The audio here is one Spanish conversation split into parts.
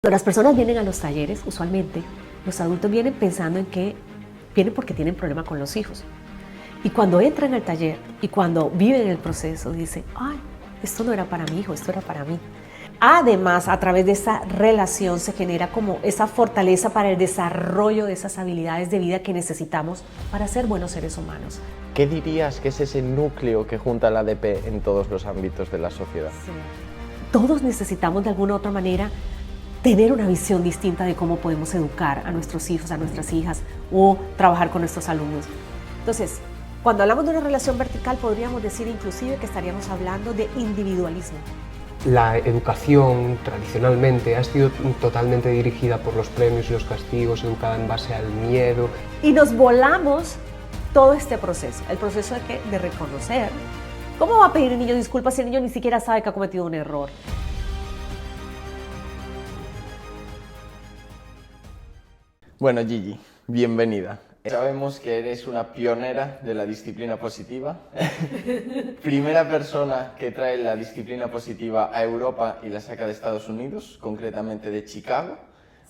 Cuando las personas vienen a los talleres, usualmente los adultos vienen pensando en que vienen porque tienen problema con los hijos. Y cuando entran al taller y cuando viven el proceso, dicen, ay, esto no era para mi hijo, esto era para mí. Además, a través de esa relación se genera como esa fortaleza para el desarrollo de esas habilidades de vida que necesitamos para ser buenos seres humanos. ¿Qué dirías que es ese núcleo que junta la ADP en todos los ámbitos de la sociedad? Sí. Todos necesitamos de alguna u otra manera tener una visión distinta de cómo podemos educar a nuestros hijos, a nuestras hijas o trabajar con nuestros alumnos. Entonces, cuando hablamos de una relación vertical, podríamos decir inclusive que estaríamos hablando de individualismo. La educación tradicionalmente ha sido totalmente dirigida por los premios y los castigos, educada en base al miedo. Y nos volamos todo este proceso, el proceso de reconocer. ¿Cómo va a pedir el niño disculpas si el niño ni siquiera sabe que ha cometido un error? Bueno, Gigi, bienvenida. Sabemos que eres una pionera de la disciplina positiva, primera persona que trae la disciplina positiva a Europa y la saca de Estados Unidos, concretamente de Chicago,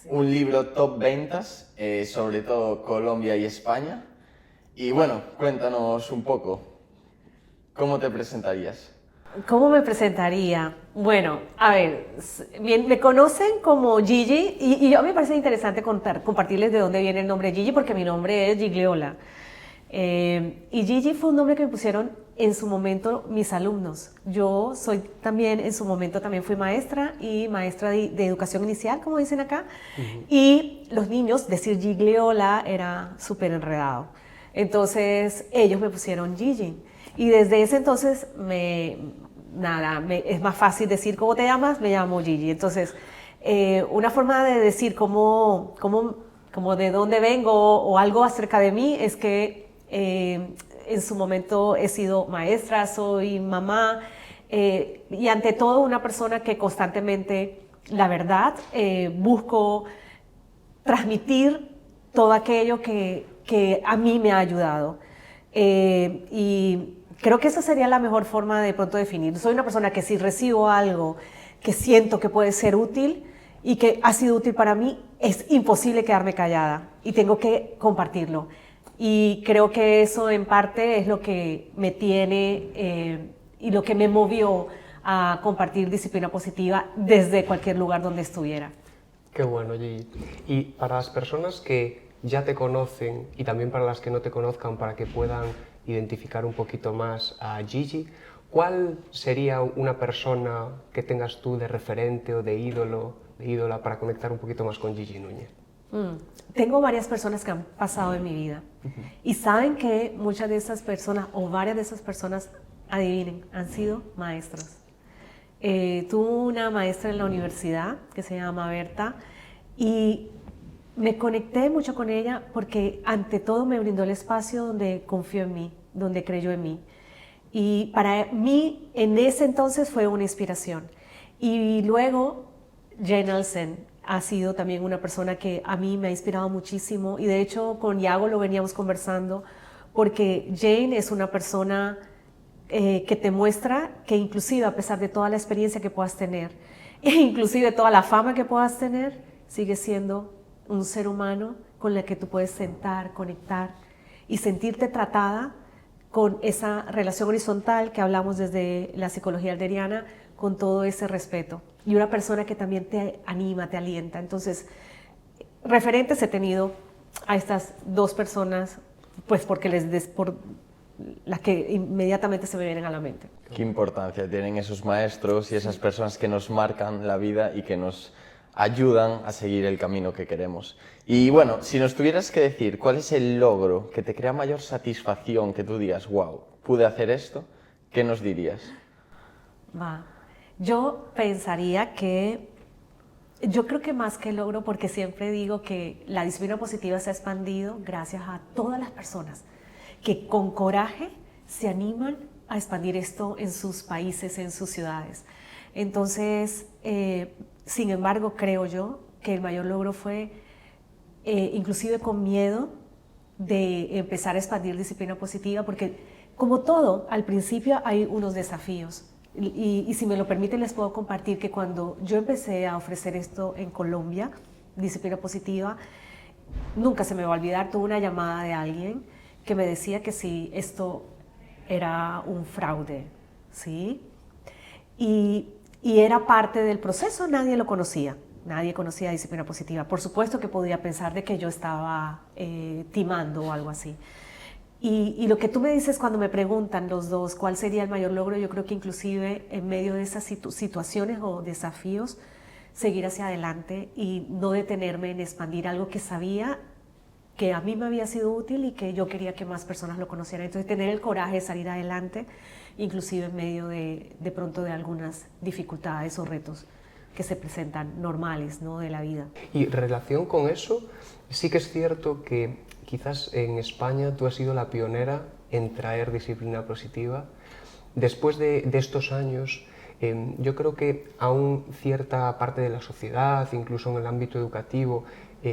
un libro top ventas, sobre todo Colombia y España. Y bueno, cuéntanos un poco, ¿cómo te presentarías? ¿Cómo me presentaría? Bueno, a ver, bien, me conocen como Gigi y a mí me parece interesante compartirles de dónde viene el nombre Gigi porque mi nombre es Gigliola. Y Gigi fue un nombre que me pusieron en su momento mis alumnos. Yo soy también, en su momento también fui maestra y maestra de educación inicial, como dicen acá. Y los niños, decir Gigliola era súper enredado. Entonces ellos me pusieron Gigi. Y desde ese entonces es más fácil decir cómo te llamas, me llamo Gigi. Entonces, una forma de decir como de dónde vengo o algo acerca de mí es que en su momento he sido maestra, soy mamá y ante todo una persona que constantemente, la verdad, busco transmitir todo aquello que a mí me ha ayudado. Y creo que esa sería la mejor forma de pronto definir. Soy una persona que si recibo algo que siento que puede ser útil y que ha sido útil para mí, es imposible quedarme callada y tengo que compartirlo. Y creo que eso en parte es lo que me tiene y lo que me movió a compartir disciplina positiva desde cualquier lugar donde estuviera. Qué bueno, Gigi. Y para las personas que ya te conocen y también para las que no te conozcan, para que puedan identificar un poquito más a Gigi, ¿cuál sería una persona que tengas tú de referente o de ídola para conectar un poquito más con Gigi Núñez? Tengo varias personas que han pasado en mi vida y saben que muchas de esas personas o varias de esas personas, adivinen, han sido maestros. Tuve una maestra en la universidad que se llama Berta y me conecté mucho con ella porque ante todo me brindó el espacio donde confió en mí, donde creyó en mí. Y para mí en ese entonces fue una inspiración. Y luego Jane Elsen ha sido también una persona que a mí me ha inspirado muchísimo y de hecho con Iago lo veníamos conversando porque Jane es una persona que te muestra que inclusive a pesar de toda la experiencia que puedas tener e inclusive toda la fama que puedas tener, sigue siendo un ser humano con el que tú puedes sentar, conectar y sentirte tratada con esa relación horizontal que hablamos desde la psicología alderiana, con todo ese respeto. Y una persona que también te anima, te alienta. Entonces, referentes he tenido a estas dos personas, pues por las que inmediatamente se me vienen a la mente. Qué importancia tienen esos maestros y esas personas que nos marcan la vida y que nos ayudan a seguir el camino que queremos. Y bueno, si nos tuvieras que decir cuál es el logro que te crea mayor satisfacción, que tú digas, wow, pude hacer esto, ¿qué nos dirías? Yo pensaría yo creo que más que logro, porque siempre digo que la disciplina positiva se ha expandido gracias a todas las personas que con coraje se animan a expandir esto en sus países, en sus ciudades. Entonces, sin embargo, creo yo que el mayor logro fue, inclusive con miedo, de empezar a expandir disciplina positiva, porque como todo, al principio hay unos desafíos Y si me lo permiten, les puedo compartir que cuando yo empecé a ofrecer esto en Colombia, disciplina positiva, nunca se me va a olvidar, tuve una llamada de alguien que me decía que si esto era un fraude, ¿sí? Y era parte del proceso, nadie lo conocía. Nadie conocía disciplina positiva. Por supuesto que podía pensar de que yo estaba timando o algo así. Y lo que tú me dices cuando me preguntan los dos cuál sería el mayor logro, yo creo que inclusive en medio de esas situaciones o desafíos, seguir hacia adelante y no detenerme en expandir algo que sabía que a mí me había sido útil y que yo quería que más personas lo conocieran. Entonces tener el coraje de salir adelante, inclusive en medio de pronto de algunas dificultades o retos que se presentan normales, ¿no?, de la vida. Y en relación con eso, sí que es cierto que quizás en España tú has sido la pionera en traer disciplina positiva. Después de estos años, yo creo que aún cierta parte de la sociedad, incluso en el ámbito educativo,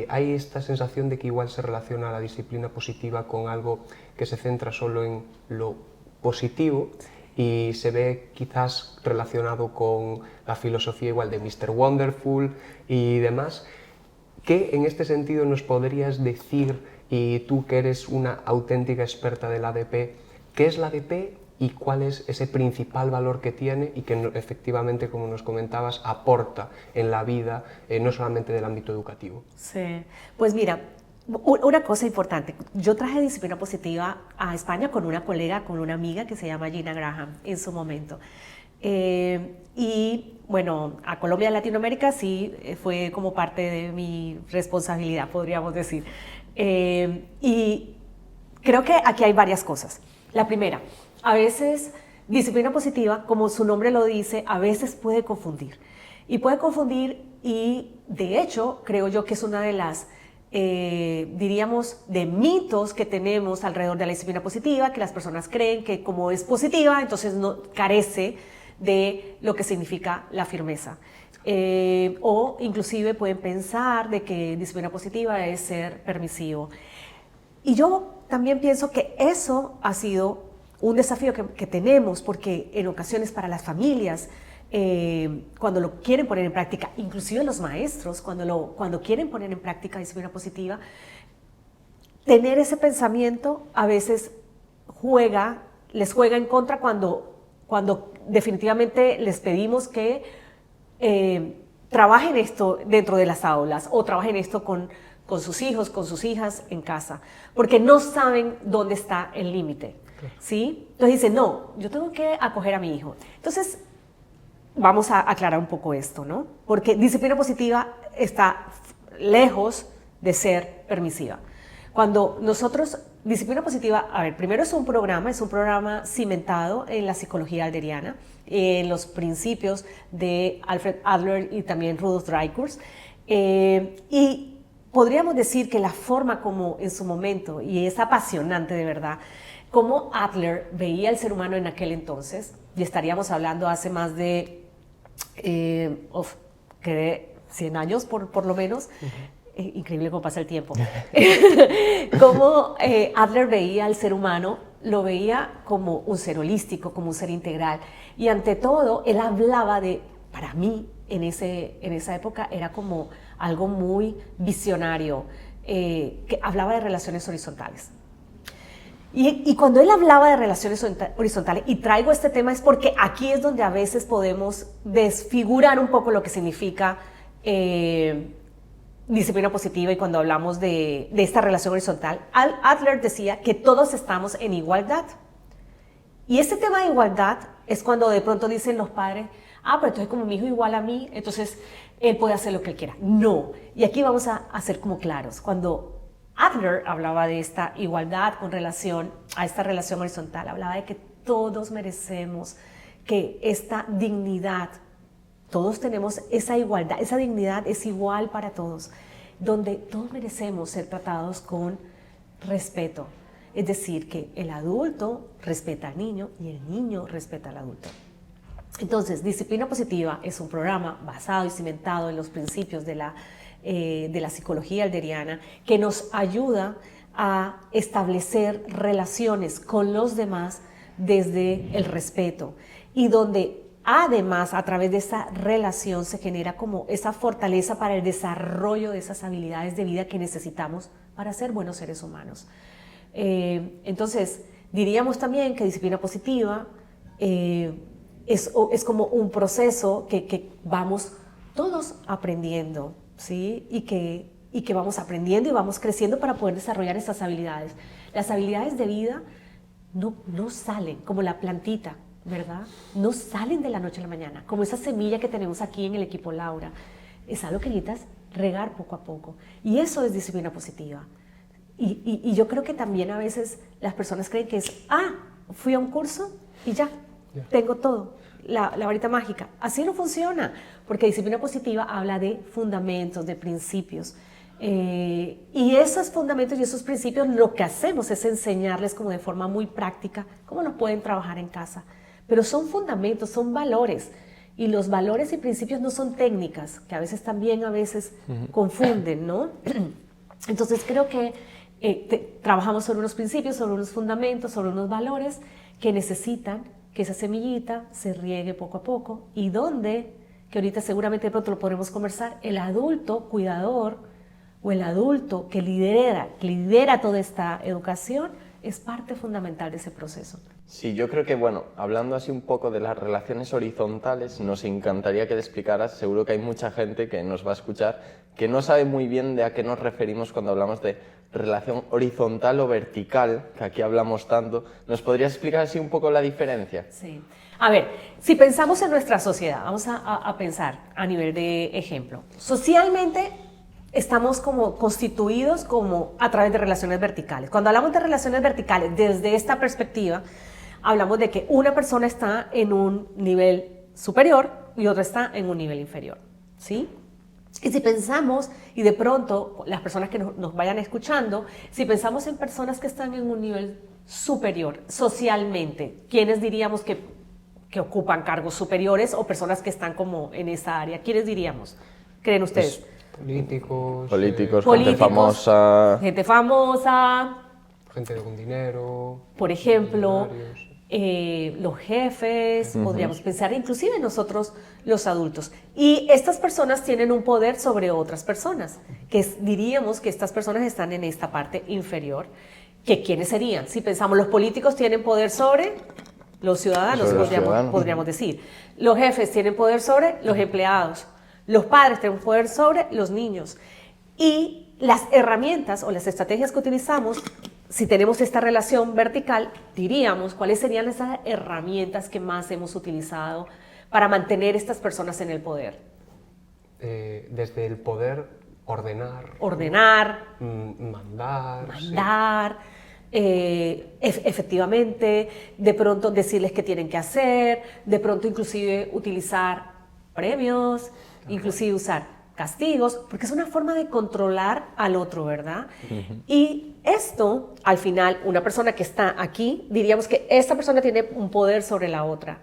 hay esta sensación de que igual se relaciona la disciplina positiva con algo que se centra solo en lo positivo y se ve quizás relacionado con la filosofía igual de Mr. Wonderful y demás. ¿Qué en este sentido nos podrías decir, y tú que eres una auténtica experta del ADP, qué es la ADP y cuál es ese principal valor que tiene y que efectivamente, como nos comentabas, aporta en la vida, no solamente del ámbito educativo? Sí, pues mira, una cosa importante, yo traje disciplina positiva a España con una colega, con una amiga que se llama Gina Graham en su momento. Y bueno, a Colombia y Latinoamérica sí fue como parte de mi responsabilidad, podríamos decir. Y creo que aquí hay varias cosas. La primera, a veces disciplina positiva, como su nombre lo dice, a veces puede confundir. Y puede confundir y de hecho creo yo que es una de las diríamos, de mitos que tenemos alrededor de la disciplina positiva, que las personas creen que como es positiva, entonces no carece de lo que significa la firmeza. O inclusive pueden pensar de que disciplina positiva es ser permisivo. Y yo también pienso que eso ha sido un desafío que tenemos, porque en ocasiones para las familias, cuando lo quieren poner en práctica, inclusive los maestros, cuando quieren poner en práctica disciplina positiva, tener ese pensamiento a veces les juega en contra cuando definitivamente les pedimos que trabajen esto dentro de las aulas o trabajen esto con sus hijos, con sus hijas en casa, porque no saben dónde está el límite, ¿sí? Entonces dicen, no, yo tengo que acoger a mi hijo. Entonces, vamos a aclarar un poco esto, ¿no? Porque disciplina positiva está lejos de ser permisiva. Cuando nosotros, disciplina positiva, a ver, primero es un programa cimentado en la psicología adleriana, en los principios de Alfred Adler y también Rudolf Dreikurs, y podríamos decir que la forma como en su momento, y es apasionante de verdad, como Adler veía al ser humano en aquel entonces, y estaríamos hablando hace más de 100 años por lo menos, increíble cómo pasa el tiempo, como Adler veía al ser humano, lo veía como un ser holístico, como un ser integral, y ante todo él hablaba para mí en esa época era como algo muy visionario, que hablaba de relaciones horizontales. Y cuando él hablaba de relaciones horizontales, y traigo este tema es porque aquí es donde a veces podemos desfigurar un poco lo que significa disciplina positiva, y cuando hablamos de esta relación horizontal, Adler decía que todos estamos en igualdad. Y este tema de igualdad es cuando de pronto dicen los padres, pero entonces como mi hijo es igual a mí, entonces él puede hacer lo que él quiera. No, y aquí vamos a ser como claros. Cuando Adler hablaba de esta igualdad con relación a esta relación horizontal, hablaba de que todos merecemos que esta dignidad, todos tenemos esa igualdad, esa dignidad es igual para todos, donde todos merecemos ser tratados con respeto. Es decir, que el adulto respeta al niño y el niño respeta al adulto. Entonces, Disciplina Positiva es un programa basado y cimentado en los principios de la psicología adleriana que nos ayuda a establecer relaciones con los demás desde el respeto y donde además, a través de esa relación se genera como esa fortaleza para el desarrollo de esas habilidades de vida que necesitamos para ser buenos seres humanos. Entonces, diríamos también que disciplina positiva es como un proceso que vamos todos aprendiendo, ¿sí? Y que vamos aprendiendo y vamos creciendo para poder desarrollar esas habilidades. Las habilidades de vida no salen como la plantita, ¿verdad? No salen de la noche a la mañana, como esa semilla que tenemos aquí en el equipo Laura. Es algo que necesitas regar poco a poco. Y eso es disciplina positiva. Y yo creo que también a veces las personas creen que es, fui a un curso y ya, tengo todo, la varita mágica. Así no funciona, porque disciplina positiva habla de fundamentos, de principios. Y esos fundamentos y esos principios lo que hacemos es enseñarles como de forma muy práctica cómo los pueden trabajar en casa. Pero son fundamentos, son valores. Y los valores y principios no son técnicas, que a veces también confunden, ¿no? Entonces creo que trabajamos sobre unos principios, sobre unos fundamentos, sobre unos valores que necesitan que esa semillita se riegue poco a poco y que ahorita seguramente de pronto lo podremos conversar, el adulto cuidador o el adulto que lidera toda esta educación es parte fundamental de ese proceso. Sí, yo creo que, bueno, hablando así un poco de las relaciones horizontales, nos encantaría que le explicaras, seguro que hay mucha gente que nos va a escuchar que no sabe muy bien de a qué nos referimos cuando hablamos de relación horizontal o vertical, que aquí hablamos tanto. ¿Nos podrías explicar así un poco la diferencia? Sí. A ver, si pensamos en nuestra sociedad, vamos a pensar a nivel de ejemplo. Socialmente estamos como constituidos como a través de relaciones verticales. Cuando hablamos de relaciones verticales, desde esta perspectiva, hablamos de que una persona está en un nivel superior y otra está en un nivel inferior, ¿sí? Y si pensamos, y de pronto las personas que nos vayan escuchando, si pensamos en personas que están en un nivel superior socialmente, ¿quiénes diríamos que ocupan cargos superiores o personas que están como en esa área? ¿Quiénes diríamos? ¿Creen ustedes? Políticos, gente famosa. Gente famosa. Gente con dinero. Por ejemplo, los jefes, podríamos pensar inclusive nosotros los adultos. Y estas personas tienen un poder sobre otras personas, diríamos que estas personas están en esta parte inferior. ¿Quiénes serían? Si pensamos, los políticos tienen poder sobre los ciudadanos, podríamos decir. Los jefes tienen poder sobre los empleados. Los padres tienen poder sobre los niños. Y las herramientas o las estrategias que utilizamos, si tenemos esta relación vertical, diríamos cuáles serían esas herramientas que más hemos utilizado para mantener estas personas en el poder. Desde el poder ordenar, mandar, efectivamente, de pronto decirles qué tienen que hacer, de pronto inclusive utilizar premios, inclusive usar castigos, porque es una forma de controlar al otro, ¿verdad? Y esto, al final, una persona que está aquí, diríamos que esta persona tiene un poder sobre la otra.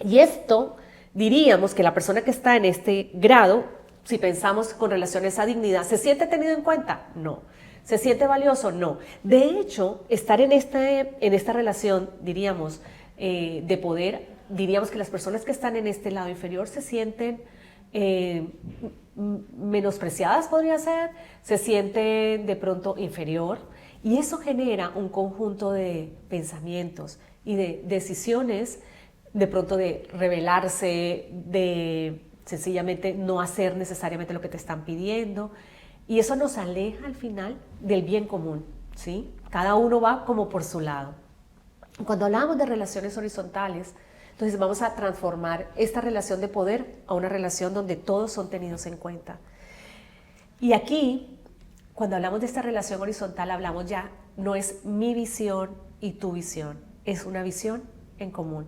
Y esto, diríamos que la persona que está en este grado, si pensamos con relación a esa dignidad, ¿se siente tenido en cuenta? No. ¿Se siente valioso? No. De hecho, estar en esta relación, diríamos, de poder, diríamos que las personas que están en este lado inferior se sienten menospreciadas, podría ser, se sienten de pronto inferior, y eso genera un conjunto de pensamientos y de decisiones, de pronto de rebelarse, de sencillamente no hacer necesariamente lo que te están pidiendo, y eso nos aleja al final del bien común, ¿sí? Cada uno va como por su lado. Cuando hablamos de relaciones horizontales, entonces vamos a transformar esta relación de poder a una relación donde todos son tenidos en cuenta. Y aquí, cuando hablamos de esta relación horizontal, hablamos ya, no es mi visión y tu visión, es una visión en común.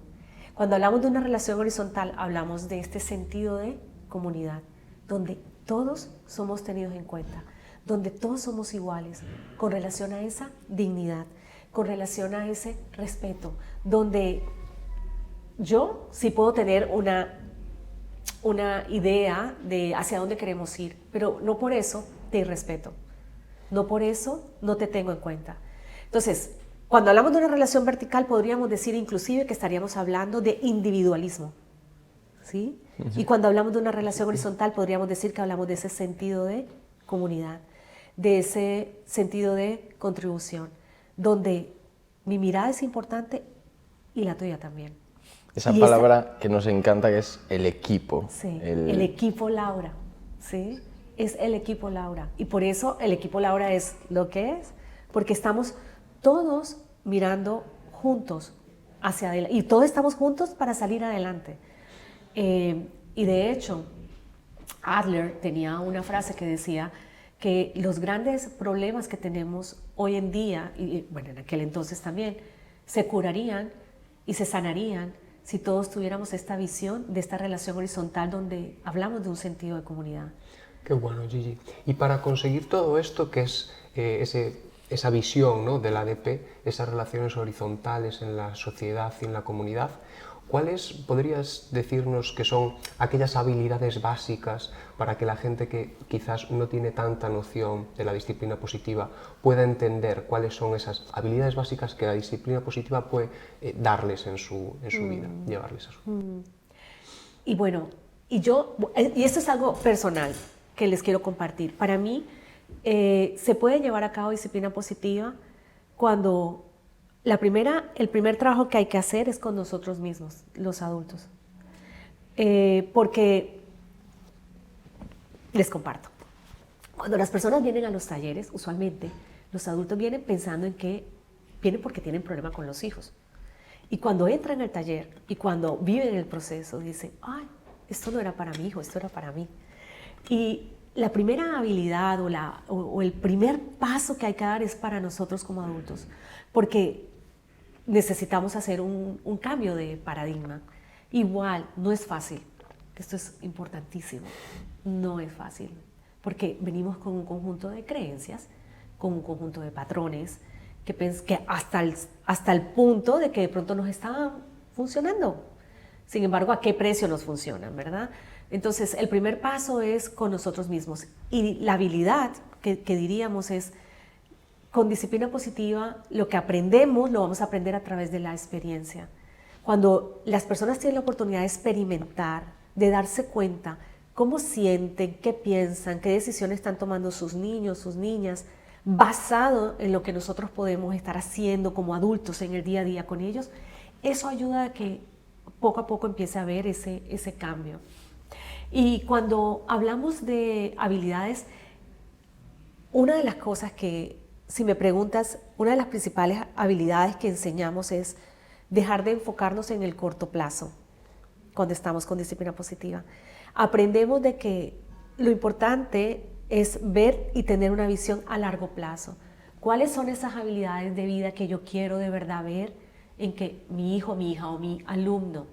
Cuando hablamos de una relación horizontal, hablamos de este sentido de comunidad, donde todos somos tenidos en cuenta, donde todos somos iguales, con relación a esa dignidad, con relación a ese respeto, donde yo sí puedo tener una idea de hacia dónde queremos ir, pero no por eso te irrespeto, no por eso no te tengo en cuenta. Entonces, cuando hablamos de una relación vertical, podríamos decir inclusive que estaríamos hablando de individualismo, ¿sí? Y cuando hablamos de una relación horizontal, podríamos decir que hablamos de ese sentido de comunidad, de ese sentido de contribución, donde mi mirada es importante y la tuya también. Esa Y palabra que nos encanta, que es el equipo. Sí, el equipo Laura, ¿sí? Es el equipo Laura. Y por eso el equipo Laura es lo que es, porque estamos todos mirando juntos hacia adelante, y todos estamos juntos para salir adelante. Y de hecho, Adler tenía una frase que decía que los grandes problemas que tenemos hoy en día, y bueno, en aquel entonces también, se curarían y se sanarían si todos tuviéramos esta visión de esta relación horizontal donde hablamos de un sentido de comunidad. Qué bueno, Gigi. Y para conseguir todo esto, que es esa visión, ¿no?, del ADP, esas relaciones horizontales en la sociedad y en la comunidad, ¿cuáles podrías decirnos que son aquellas habilidades básicas para que la gente que quizás no tiene tanta noción de la disciplina positiva pueda entender cuáles son esas habilidades básicas que la disciplina positiva puede darles en su vida, llevarles a su... Y bueno, y esto es algo personal que les quiero compartir. Para mí, se puede llevar a cabo disciplina positiva cuando el primer trabajo que hay que hacer es con nosotros mismos, los adultos. Porque, les comparto, cuando las personas vienen a los talleres, usualmente los adultos vienen pensando en que vienen porque tienen problema con los hijos. Y cuando entran al taller y cuando viven el proceso, dicen, ay, esto no era para mi hijo, esto era para mí. Y la primera habilidad o el primer paso que hay que dar es para nosotros como adultos, porque necesitamos hacer un cambio de paradigma. Igual, no es fácil, esto es importantísimo, no es fácil, porque venimos con un conjunto de creencias, con un conjunto de patrones, que hasta el punto de que de pronto nos estaban funcionando. Sin embargo, ¿a qué precio nos funcionan, verdad? Entonces, el primer paso es con nosotros mismos. Y la habilidad que diríamos es, con disciplina positiva, lo que aprendemos lo vamos a aprender a través de la experiencia. Cuando las personas tienen la oportunidad de experimentar, de darse cuenta cómo sienten, qué piensan, qué decisiones están tomando sus niños, sus niñas, basado en lo que nosotros podemos estar haciendo como adultos en el día a día con ellos, eso ayuda a que poco a poco empiece a haber ese cambio. Y cuando hablamos de habilidades, una de las cosas que, si me preguntas, una de las principales habilidades que enseñamos es dejar de enfocarnos en el corto plazo cuando estamos con disciplina positiva. Aprendemos de que lo importante es ver y tener una visión a largo plazo. ¿Cuáles son esas habilidades de vida que yo quiero de verdad ver en que mi hijo, mi hija o mi alumno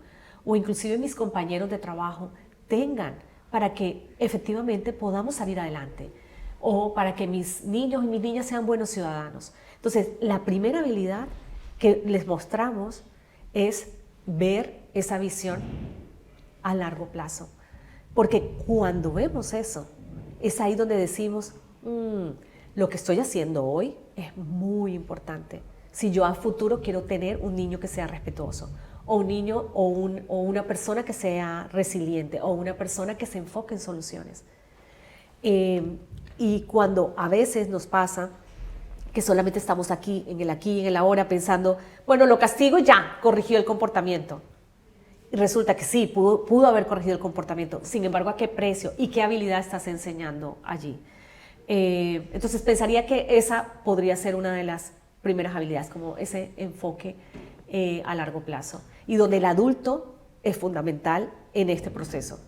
o inclusive mis compañeros de trabajo tengan para que efectivamente podamos salir adelante o para que mis niños y mis niñas sean buenos ciudadanos? Entonces, la primera habilidad que les mostramos es ver esa visión a largo plazo. Porque cuando vemos eso, es ahí donde decimos, lo que estoy haciendo hoy es muy importante. Si yo a futuro quiero tener un niño que sea respetuoso, o un niño o una persona que sea resiliente, o una persona que se enfoque en soluciones. Y cuando a veces nos pasa que solamente estamos aquí, en el ahora, pensando, bueno, lo castigo y ya, corrigió el comportamiento. Y resulta que sí, pudo haber corregido el comportamiento. Sin embargo, ¿a qué precio y qué habilidad estás enseñando allí? Entonces, pensaría que esa podría ser una de las primeras habilidades, como ese enfoque a largo plazo. Y donde el adulto es fundamental en este proceso.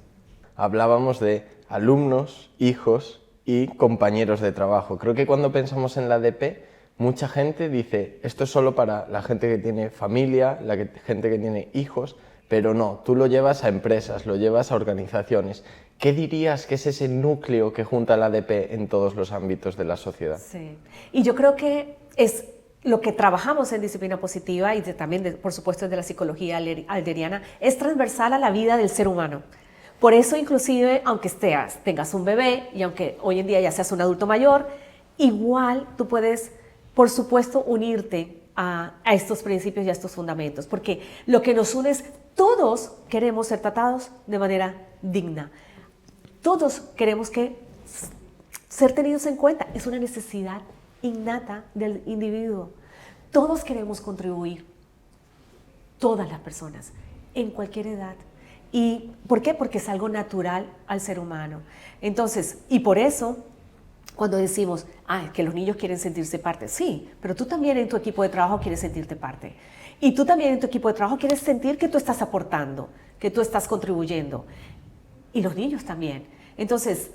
Hablábamos de alumnos, hijos y compañeros de trabajo. Creo que cuando pensamos en la ADP, mucha gente dice, esto es solo para la gente que tiene familia, gente que tiene hijos, pero no, tú lo llevas a empresas, lo llevas a organizaciones. ¿Qué dirías que es ese núcleo que junta la ADP en todos los ámbitos de la sociedad? Sí, y yo creo que es lo que trabajamos en disciplina positiva y también, por supuesto, desde la psicología alderiana, es transversal a la vida del ser humano. Por eso, inclusive, aunque tengas un bebé y aunque hoy en día ya seas un adulto mayor, igual tú puedes, por supuesto, unirte a estos principios y a estos fundamentos, porque lo que nos une es todos queremos ser tratados de manera digna. Todos queremos ser tenidos en cuenta. Es una necesidad innata del individuo. Todos queremos contribuir. Todas las personas, en cualquier edad. ¿Y por qué? Porque es algo natural al ser humano. Entonces, y por eso, cuando decimos, que los niños quieren sentirse parte, sí, pero tú también en tu equipo de trabajo quieres sentirte parte. Y tú también en tu equipo de trabajo quieres sentir que tú estás aportando, que tú estás contribuyendo. Y los niños también. Entonces,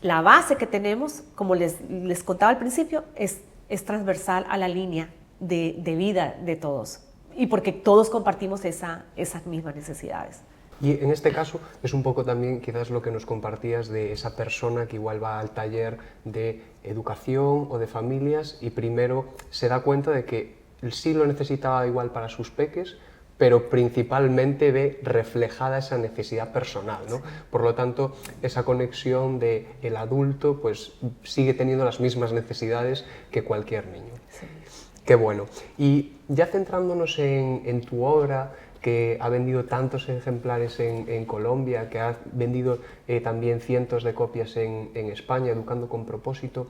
la base que tenemos, como les contaba al principio, es transversal a la línea de vida de todos. Y porque todos compartimos esas mismas necesidades. Y en este caso es un poco también quizás lo que nos compartías de esa persona que igual va al taller de educación o de familias y primero se da cuenta de que sí lo necesitaba igual para sus peques, pero principalmente ve reflejada esa necesidad personal, ¿no? Sí. Por lo tanto, esa conexión del adulto pues sigue teniendo las mismas necesidades que cualquier niño. Sí. Qué bueno. Y ya centrándonos en tu obra, que ha vendido tantos ejemplares en Colombia, que ha vendido también cientos de copias en España, Educando con Propósito,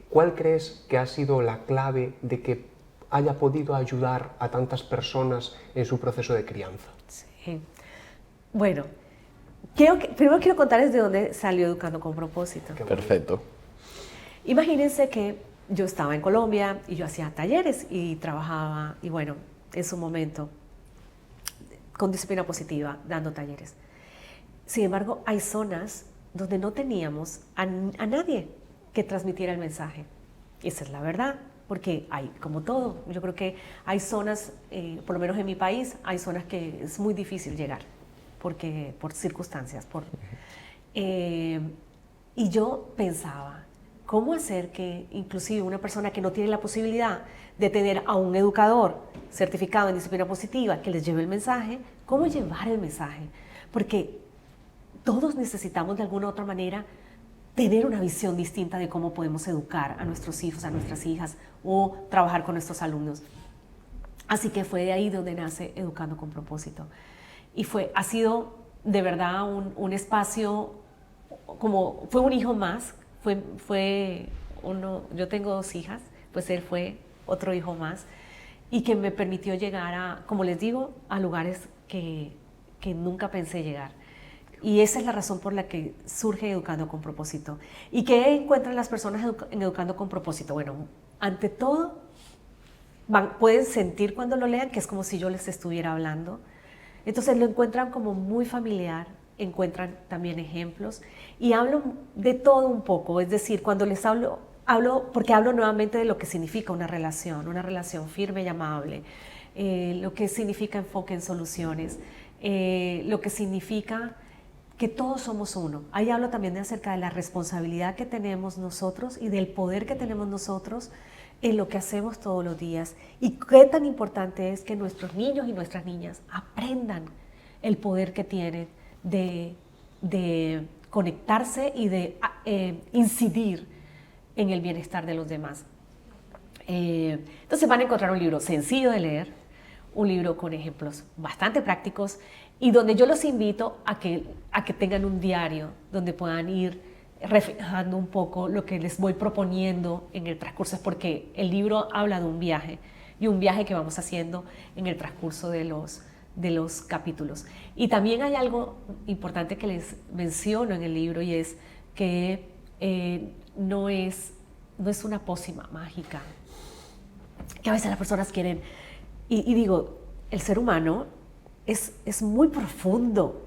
¿cuál crees que ha sido la clave de que haya podido ayudar a tantas personas en su proceso de crianza? Sí. Bueno, primero quiero contarles de dónde salió Educando con Propósito. Perfecto. Imagínense que yo estaba en Colombia y yo hacía talleres y trabajaba, y bueno, en su momento, con disciplina positiva, dando talleres. Sin embargo, hay zonas donde no teníamos a nadie que transmitiera el mensaje. Y esa es la verdad, porque hay, como todo, yo creo que hay zonas, por lo menos en mi país, hay zonas que es muy difícil llegar, por circunstancias. Y yo pensaba, ¿cómo hacer que inclusive una persona que no tiene la posibilidad de tener a un educador certificado en disciplina positiva que les lleve el mensaje, cómo llevar el mensaje? Porque todos necesitamos de alguna u otra manera tener una visión distinta de cómo podemos educar a nuestros hijos, a nuestras hijas o trabajar con nuestros alumnos. Así que fue de ahí donde nace Educando con Propósito. Y ha sido de verdad un espacio, fue un hijo más. Yo tengo 2 hijas, pues él fue otro hijo más y que me permitió llegar a, como les digo, a lugares que nunca pensé llegar. Y esa es la razón por la que surge Educando con Propósito. ¿Y qué encuentran las personas en Educando con Propósito? Bueno, ante todo, pueden sentir cuando lo lean que es como si yo les estuviera hablando. Entonces lo encuentran como muy familiar, encuentran también ejemplos y hablo de todo un poco, es decir, cuando les hablo porque hablo nuevamente de lo que significa una relación firme y amable, lo que significa enfoque en soluciones, lo que significa que todos somos uno. Ahí hablo también acerca de la responsabilidad que tenemos nosotros y del poder que tenemos nosotros en lo que hacemos todos los días y qué tan importante es que nuestros niños y nuestras niñas aprendan el poder que tienen de conectarse y de incidir en el bienestar de los demás. Entonces van a encontrar un libro sencillo de leer, un libro con ejemplos bastante prácticos y donde yo los invito a que tengan un diario donde puedan ir reflejando un poco lo que les voy proponiendo en el transcurso, porque el libro habla de un viaje y un viaje que vamos haciendo en el transcurso de los capítulos. Y también hay algo importante que les menciono en el libro y es que no es una pócima mágica, que a veces las personas quieren, y digo, el ser humano es muy profundo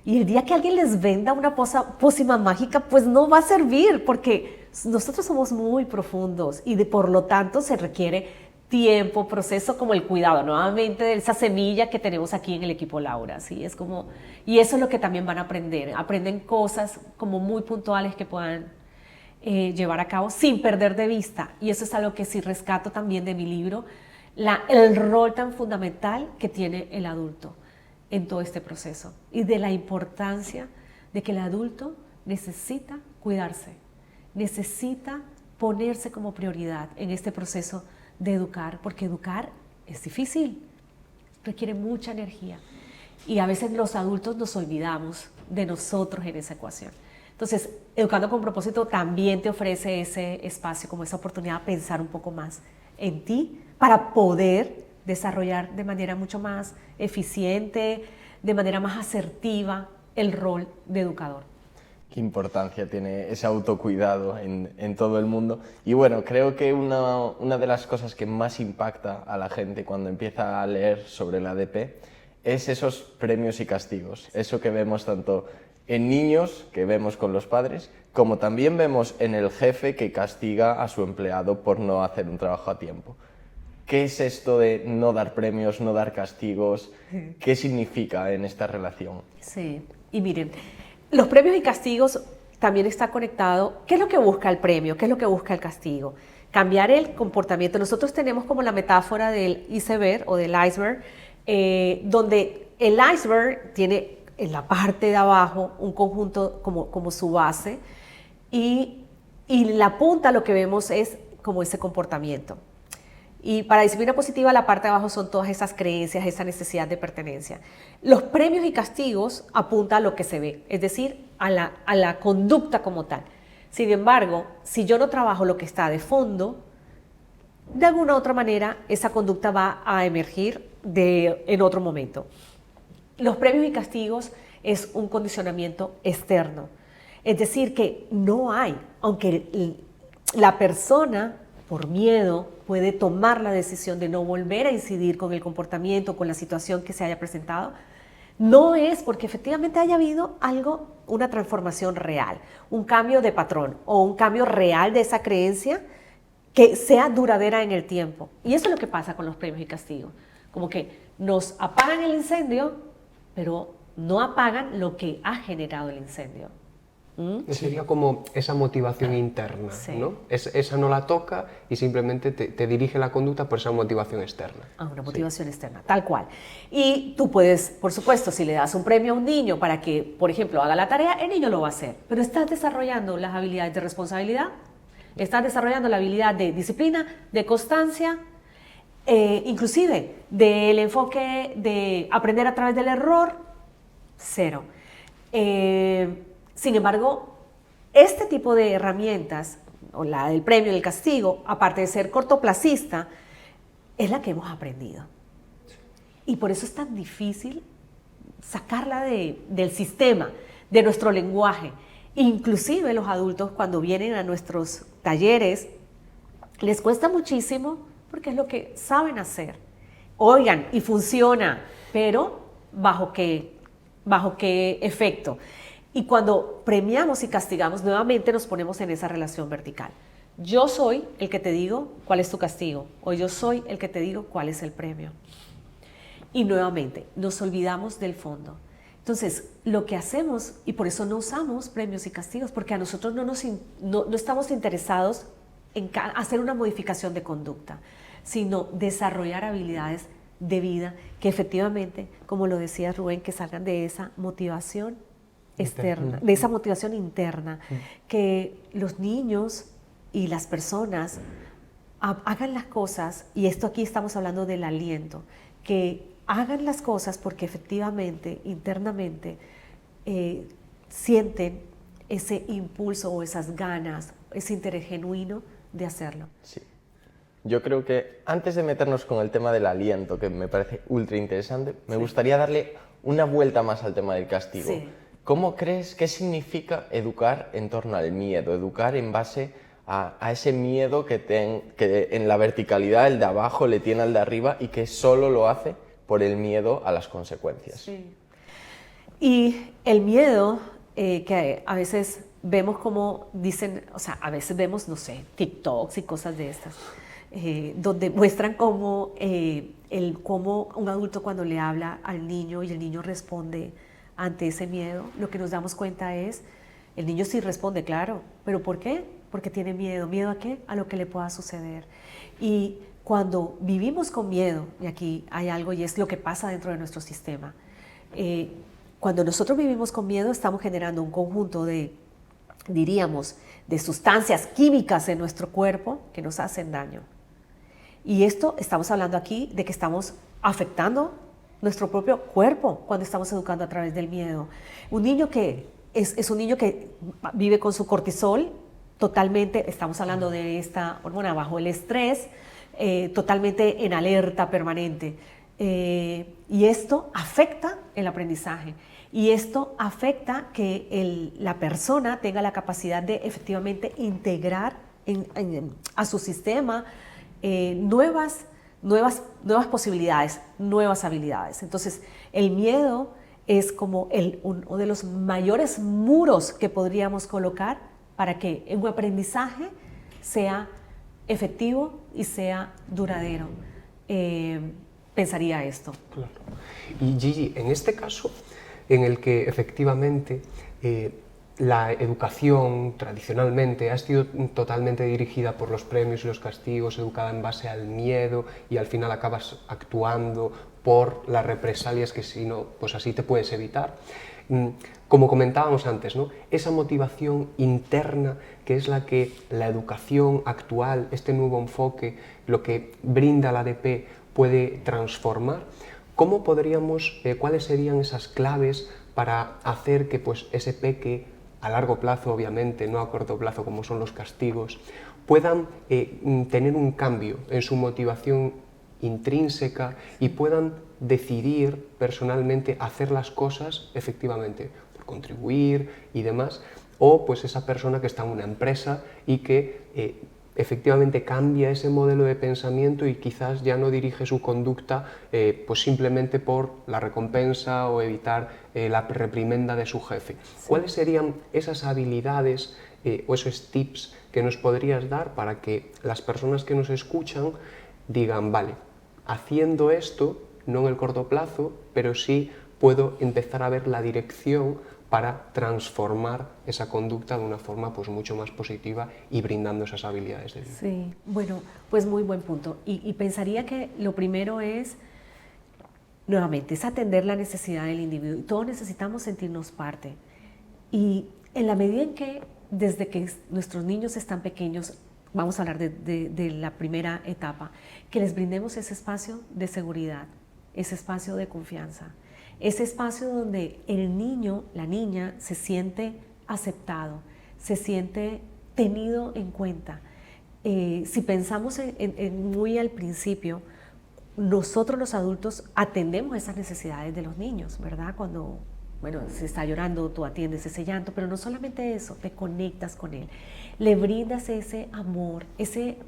y el día que alguien les venda una pócima mágica pues no va a servir porque nosotros somos muy profundos y por lo tanto se requiere tiempo, proceso, como el cuidado nuevamente de esa semilla que tenemos aquí en el equipo Laura, ¿sí? Es como, y eso es lo que también van a aprenden cosas como muy puntuales que puedan llevar a cabo sin perder de vista, y eso es algo que sí rescato también de mi libro, el rol tan fundamental que tiene el adulto en todo este proceso y de la importancia de que el adulto necesita cuidarse, necesita ponerse como prioridad en este proceso de educar, porque educar es difícil. requiere mucha energía. Y a veces los adultos nos olvidamos de nosotros en esa ecuación. Entonces, Educando con Propósito también te ofrece ese espacio, como esa oportunidad de pensar un poco más en ti para poder desarrollar de manera mucho más eficiente, de manera más asertiva el rol de educador. Qué importancia tiene ese autocuidado en todo el mundo. Y bueno, creo que una de las cosas que más impacta a la gente cuando empieza a leer sobre la ADP es esos premios y castigos. Eso que vemos tanto en niños, que vemos con los padres, como también vemos en el jefe que castiga a su empleado por no hacer un trabajo a tiempo. ¿Qué es esto de no dar premios, no dar castigos? ¿Qué significa en esta relación? Sí, y miren, los premios y castigos también está conectado. ¿Qué es lo que busca el premio? ¿Qué es lo que busca el castigo? Cambiar el comportamiento. Nosotros tenemos como la metáfora del iceberg o del iceberg, donde el iceberg tiene en la parte de abajo un conjunto como su base y la punta lo que vemos es como ese comportamiento. Y para disciplina positiva la parte de abajo son todas esas creencias, esa necesidad de pertenencia. Los premios y castigos apuntan a lo que se ve, es decir, a la conducta como tal. Sin embargo, si yo no trabajo lo que está de fondo, de alguna u otra manera esa conducta va a emergir en otro momento. Los premios y castigos es un condicionamiento externo. Es decir, que no hay, aunque la persona por miedo puede tomar la decisión de no volver a incidir con el comportamiento, con la situación que se haya presentado, no es porque efectivamente haya habido algo, una transformación real, un cambio de patrón o un cambio real de esa creencia que sea duradera en el tiempo. Y eso es lo que pasa con los premios y castigos. Como que nos apagan el incendio, pero no apagan lo que ha generado el incendio. Sería como esa motivación interna, sí. ¿no? Esa no la toca y simplemente te dirige la conducta por esa motivación externa. Una motivación externa, tal cual. Y tú puedes, por supuesto, si le das un premio a un niño para que, por ejemplo, haga la tarea, el niño lo va a hacer. Pero estás desarrollando las habilidades de responsabilidad, estás desarrollando la habilidad de disciplina, de constancia, inclusive del enfoque de aprender a través del error, cero. Sin embargo, este tipo de herramientas, o la del premio y el castigo, aparte de ser cortoplacista, es la que hemos aprendido. Y por eso es tan difícil sacarla del sistema, de nuestro lenguaje. Inclusive los adultos cuando vienen a nuestros talleres, les cuesta muchísimo porque es lo que saben hacer. Oigan, y funciona, pero ¿bajo qué efecto? Y cuando premiamos y castigamos, nuevamente nos ponemos en esa relación vertical. Yo soy el que te digo cuál es tu castigo, o yo soy el que te digo cuál es el premio. Y nuevamente, nos olvidamos del fondo. Entonces, lo que hacemos, y por eso no usamos premios y castigos, porque a nosotros no estamos interesados en hacer una modificación de conducta, sino desarrollar habilidades de vida que efectivamente, como lo decía Rubén, que salgan de esa motivación externa, de esa motivación interna, que los niños y las personas hagan las cosas, y esto aquí estamos hablando del aliento, que hagan las cosas porque efectivamente, internamente, sienten ese impulso o esas ganas, ese interés genuino de hacerlo. Sí. Yo creo que antes de meternos con el tema del aliento, que me parece ultra interesante, me gustaría darle una vuelta más al tema del castigo. Sí. ¿Cómo crees que significa educar en torno al miedo? Educar en base a ese miedo que en la verticalidad el de abajo le tiene al de arriba y que solo lo hace por el miedo a las consecuencias. Sí. Y el miedo que a veces vemos como dicen, o sea, a veces vemos, no sé, TikToks y cosas de estas, donde muestran cómo un adulto cuando le habla al niño y el niño responde ante ese miedo, lo que nos damos cuenta es, el niño sí responde, claro, ¿pero por qué? Porque tiene miedo. ¿Miedo a qué? A lo que le pueda suceder. Y cuando vivimos con miedo, y aquí hay algo y es lo que pasa dentro de nuestro sistema, cuando nosotros vivimos con miedo estamos generando un conjunto de, diríamos, de sustancias químicas en nuestro cuerpo que nos hacen daño. Y esto estamos hablando aquí de que estamos afectando nuestro propio cuerpo cuando estamos educando a través del miedo. Un niño que es un niño que vive con su cortisol totalmente, estamos hablando de esta hormona bajo el estrés, totalmente en alerta permanente. Y esto afecta el aprendizaje. Y esto afecta que la persona tenga la capacidad de efectivamente integrar a su sistema nuevas posibilidades, nuevas habilidades. Entonces, el miedo es como uno de los mayores muros que podríamos colocar para que un aprendizaje sea efectivo y sea duradero. Pensaría esto. Claro. Y Gigi, en este caso, en el que efectivamente la educación tradicionalmente ha sido totalmente dirigida por los premios y los castigos, educada en base al miedo, y al final acabas actuando por las represalias que si no, pues así te puedes evitar. Como comentábamos antes, ¿no? Esa motivación interna que es la que la educación actual, este nuevo enfoque, lo que brinda la ADP puede transformar. ¿Cómo podríamos, cuáles serían esas claves para hacer que pues, ese peque, a largo plazo obviamente, no a corto plazo como son los castigos, puedan tener un cambio en su motivación intrínseca y puedan decidir personalmente hacer las cosas efectivamente por contribuir y demás, o pues esa persona que está en una empresa y que efectivamente cambia ese modelo de pensamiento y quizás ya no dirige su conducta pues simplemente por la recompensa o evitar la reprimenda de su jefe. Sí. ¿Cuáles serían esas habilidades o esos tips que nos podrías dar para que las personas que nos escuchan digan, vale, haciendo esto, no en el corto plazo, pero sí puedo empezar a ver la dirección para transformar esa conducta de una forma pues mucho más positiva y brindando esas habilidades de vida? Sí, bueno, pues muy buen punto. Y pensaría que lo primero es, nuevamente, es atender la necesidad del individuo. Y todos necesitamos sentirnos parte. Y en la medida en que, desde que nuestros niños están pequeños, vamos a hablar de la primera etapa, que les brindemos ese espacio de seguridad, ese espacio de confianza, ese espacio donde el niño, la niña, se siente aceptado, se siente tenido en cuenta. Si pensamos muy al principio, nosotros los adultos atendemos esas necesidades de los niños, ¿verdad? Cuando, bueno, se está llorando, tú atiendes ese llanto, pero no solamente eso, te conectas con él, le brindas ese amor, ese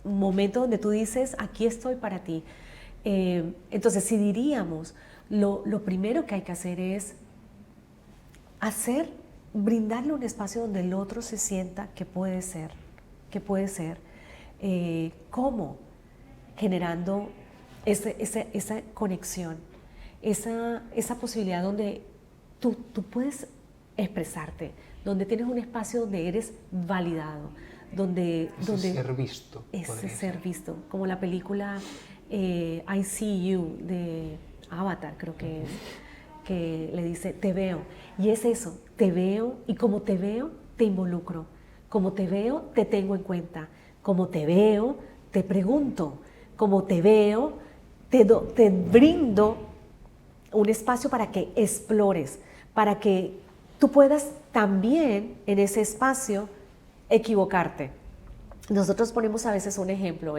momento donde tú dices, aquí estoy para ti. Entonces, si diríamos, lo primero que hay que hacer es brindarle un espacio donde el otro se sienta que puede ser. ¿Cómo? Generando esa conexión, esa posibilidad donde tú puedes expresarte, donde tienes un espacio donde eres validado, donde ser visto. Ese ser visto, como la película I See You de Avatar, creo que es, que le dice, te veo. Y es eso, te veo, y como te veo, te involucro. Como te veo, te tengo en cuenta. Como te veo, te pregunto. Como te veo, te brindo un espacio para que explores, para que tú puedas también en ese espacio equivocarte. Nosotros ponemos a veces un ejemplo,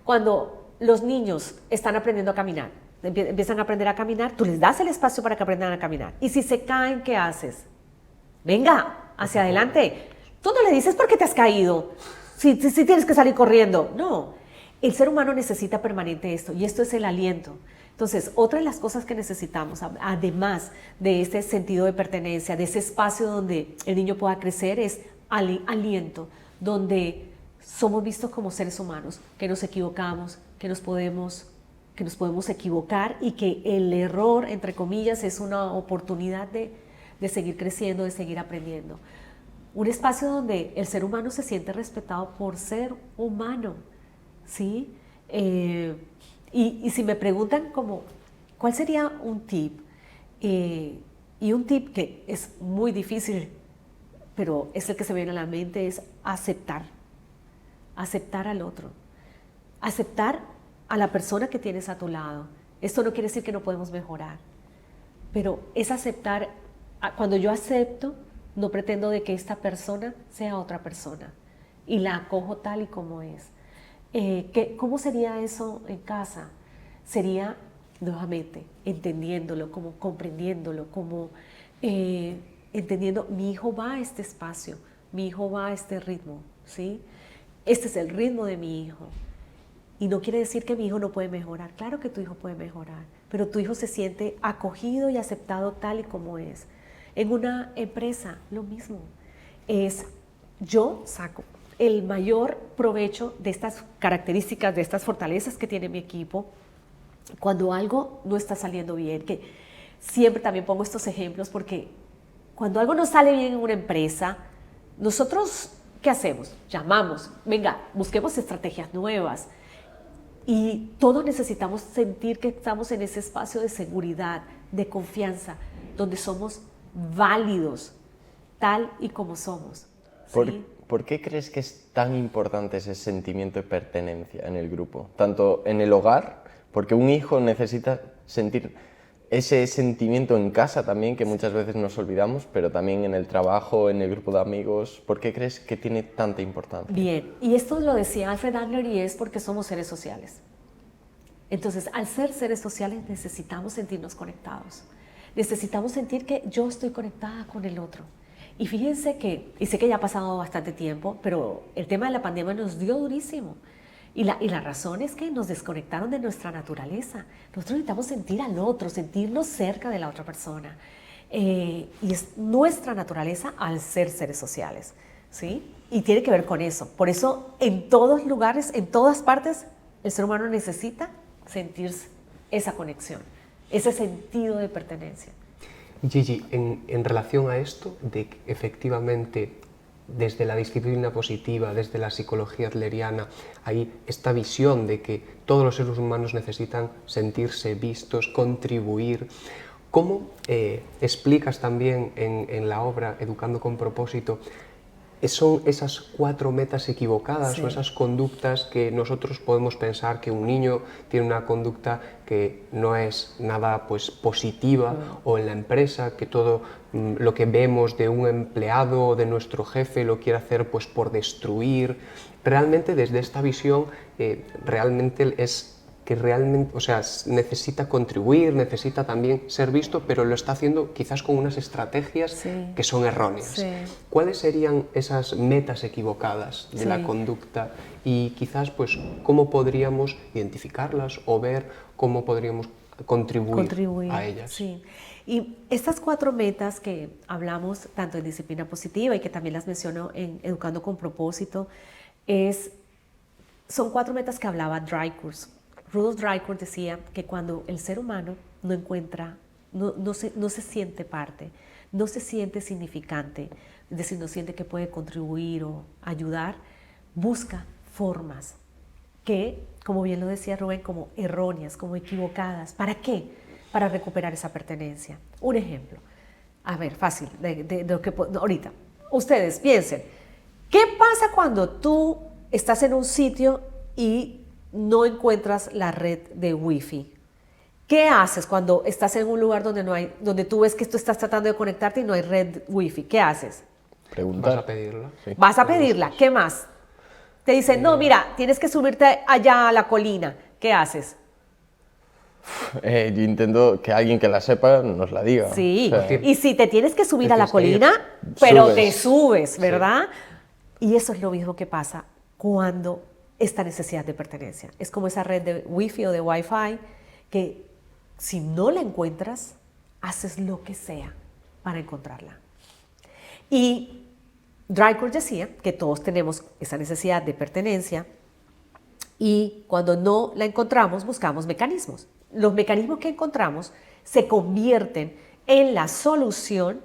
cuando los niños están aprendiendo a caminar, empiezan a aprender a caminar, tú les das el espacio para que aprendan a caminar. Y si se caen, ¿qué haces? Venga, hacia adelante. Tú no le dices por qué te has caído, si tienes que salir corriendo. No, el ser humano necesita permanente esto, y esto es el aliento. Entonces, otra de las cosas que necesitamos, además de ese sentido de pertenencia, de ese espacio donde el niño pueda crecer, es aliento, donde somos vistos como seres humanos, que nos equivocamos, que nos podemos equivocar y que el error, entre comillas, es una oportunidad de seguir creciendo, de seguir aprendiendo. Un espacio donde el ser humano se siente respetado por ser humano, ¿sí? Y si me preguntan ¿cuál sería un tip? Y un tip que es muy difícil, pero es el que se me viene a la mente, es aceptar al otro. Aceptar a la persona que tienes a tu lado. Esto no quiere decir que no podemos mejorar, pero es aceptar. Cuando yo acepto, no pretendo de que esta persona sea otra persona y la acojo tal y como es. ¿Cómo sería eso en casa? Sería, nuevamente, entendiéndolo, como comprendiéndolo, como entendiendo, mi hijo va a este espacio, mi hijo va a este ritmo, ¿sí? Este es el ritmo de mi hijo. Y no quiere decir que mi hijo no puede mejorar. Claro que tu hijo puede mejorar, pero tu hijo se siente acogido y aceptado tal y como es. En una empresa, lo mismo. Yo saco el mayor provecho de estas características, de estas fortalezas que tiene mi equipo, cuando algo no está saliendo bien, que siempre también pongo estos ejemplos, porque cuando algo no sale bien en una empresa, nosotros, ¿qué hacemos? Llamamos, venga, busquemos estrategias nuevas. Y todos necesitamos sentir que estamos en ese espacio de seguridad, de confianza, donde somos válidos, tal y como somos. ¿Sí? ¿Por qué crees que es tan importante ese sentimiento de pertenencia en el grupo? Tanto en el hogar, porque un hijo necesita sentir ese sentimiento en casa también, que muchas veces nos olvidamos, pero también en el trabajo, en el grupo de amigos. ¿Por qué crees que tiene tanta importancia? Bien, y esto lo decía Alfred Adler, y es porque somos seres sociales. Entonces, al ser seres sociales necesitamos sentirnos conectados. Necesitamos sentir que yo estoy conectada con el otro. Y fíjense que, y sé que ya ha pasado bastante tiempo, pero el tema de la pandemia nos dio durísimo. Y la razón es que nos desconectaron de nuestra naturaleza. Nosotros necesitamos sentir al otro, sentirnos cerca de la otra persona. Y es nuestra naturaleza al ser seres sociales, ¿sí? Y tiene que ver con eso. Por eso, en todos lugares, en todas partes, el ser humano necesita sentir esa conexión, ese sentido de pertenencia. Gigi, en relación a esto, de que efectivamente desde la disciplina positiva, desde la psicología adleriana, hay esta visión de que todos los seres humanos necesitan sentirse vistos, contribuir. ¿Cómo explicas también en la obra Educando con propósito, son esas 4 metas equivocadas, sí, o esas conductas que nosotros podemos pensar que un niño tiene una conducta que no es nada pues positiva, o en la empresa que todo lo que vemos de un empleado o de nuestro jefe lo quiere hacer pues por destruir? Realmente desde esta visión realmente es que realmente, o sea, necesita contribuir, necesita también ser visto, pero lo está haciendo quizás con unas estrategias, sí, que son erróneas. Sí. ¿Cuáles serían esas metas equivocadas de, sí, la conducta? Y quizás, pues, ¿cómo podríamos identificarlas o ver cómo podríamos contribuir a ellas? Sí. Y estas 4 metas que hablamos tanto en disciplina positiva y que también las menciono en Educando con propósito, son 4 metas que hablaba Drycourt. Rudolf Drycourt decía que cuando el ser humano no encuentra, no se siente parte, no se siente significante, es decir, no siente que puede contribuir o ayudar, busca formas que, como bien lo decía Rubén, como erróneas, como equivocadas. ¿Para qué? Para recuperar esa pertenencia. Un ejemplo, a ver, fácil, de lo que ahorita. Ustedes piensen, ¿qué pasa cuando tú estás en un sitio y no encuentras la red de Wi-Fi? ¿Qué haces cuando estás en un lugar donde tú ves que tú estás tratando de conectarte y no hay red Wi-Fi? ¿Qué haces? Preguntar. ¿Vas a pedirla? Sí. Vas a pedirla. ¿Qué más? Te dicen, no, mira, tienes que subirte allá a la colina. ¿Qué haces? Yo intento que alguien que la sepa nos la diga. Sí, o sea, y si te tienes que subir a la colina, pero te subes, ¿verdad? Sí. Y eso es lo mismo que pasa cuando esta necesidad de pertenencia. Es como esa red de Wi-Fi o de Wi-Fi que si no la encuentras, haces lo que sea para encontrarla. Y Drycourt decía que todos tenemos esa necesidad de pertenencia y cuando no la encontramos, buscamos mecanismos. Los mecanismos que encontramos se convierten en la solución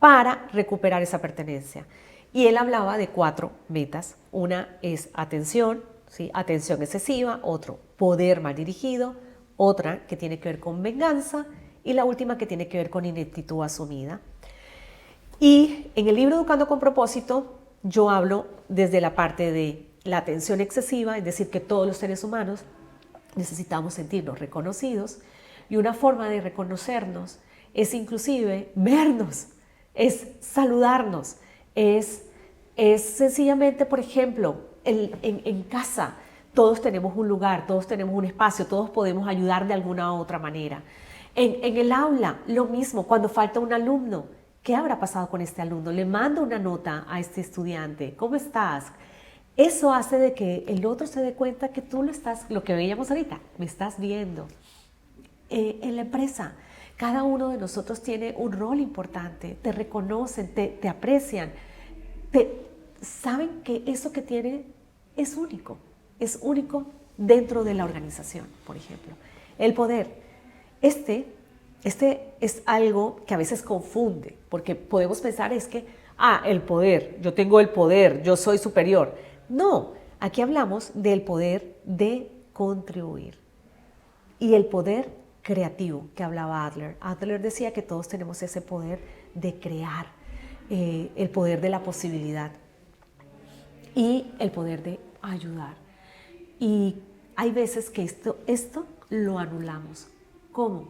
para recuperar esa pertenencia. Y él hablaba de 4 metas. Una es atención, ¿sí? Atención excesiva, otro, poder mal dirigido, otra que tiene que ver con venganza y la última que tiene que ver con ineptitud asumida. Y en el libro Educando con propósito yo hablo desde la parte de la atención excesiva, es decir, que todos los seres humanos necesitamos sentirnos reconocidos y una forma de reconocernos es inclusive vernos, es saludarnos, es sencillamente, por ejemplo, en casa todos tenemos un lugar, todos tenemos un espacio, todos podemos ayudar de alguna u otra manera. En el aula, lo mismo, cuando falta un alumno, ¿qué habrá pasado con este alumno? Le mando una nota a este estudiante, ¿cómo estás? Eso hace de que el otro se dé cuenta que tú lo que veíamos ahorita, me estás viendo. En la empresa, cada uno de nosotros tiene un rol importante, te reconocen, te aprecian, saben que eso que tiene es único dentro de la organización, por ejemplo. El poder. Este es algo que a veces confunde, porque podemos pensar es que, el poder, yo tengo el poder, yo soy superior. No, aquí hablamos del poder de contribuir y el poder creativo que hablaba Adler. Adler decía que todos tenemos ese poder de crear, el poder de la posibilidad y el poder de ayudar. Y hay veces que esto lo anulamos. ¿Cómo?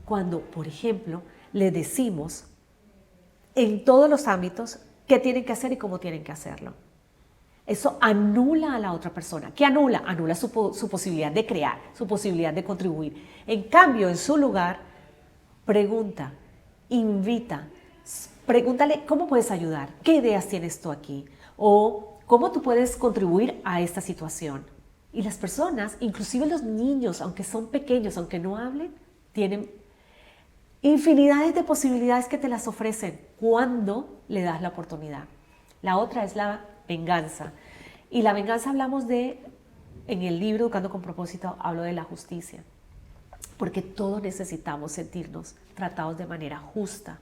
Cuando, por ejemplo, le decimos en todos los ámbitos qué tienen que hacer y cómo tienen que hacerlo. Eso anula a la otra persona. ¿Qué anula? Anula su posibilidad de crear, su posibilidad de contribuir. En cambio, en su lugar, pregunta, invita, pregúntale cómo puedes ayudar, qué ideas tienes tú aquí o cómo tú puedes contribuir a esta situación. Y las personas, inclusive los niños, aunque son pequeños, aunque no hablen, tienen infinidades de posibilidades que te las ofrecen cuando le das la oportunidad. La otra es la venganza. Y la venganza hablamos en el libro Educando con Propósito, hablo de la justicia. Porque todos necesitamos sentirnos tratados de manera justa.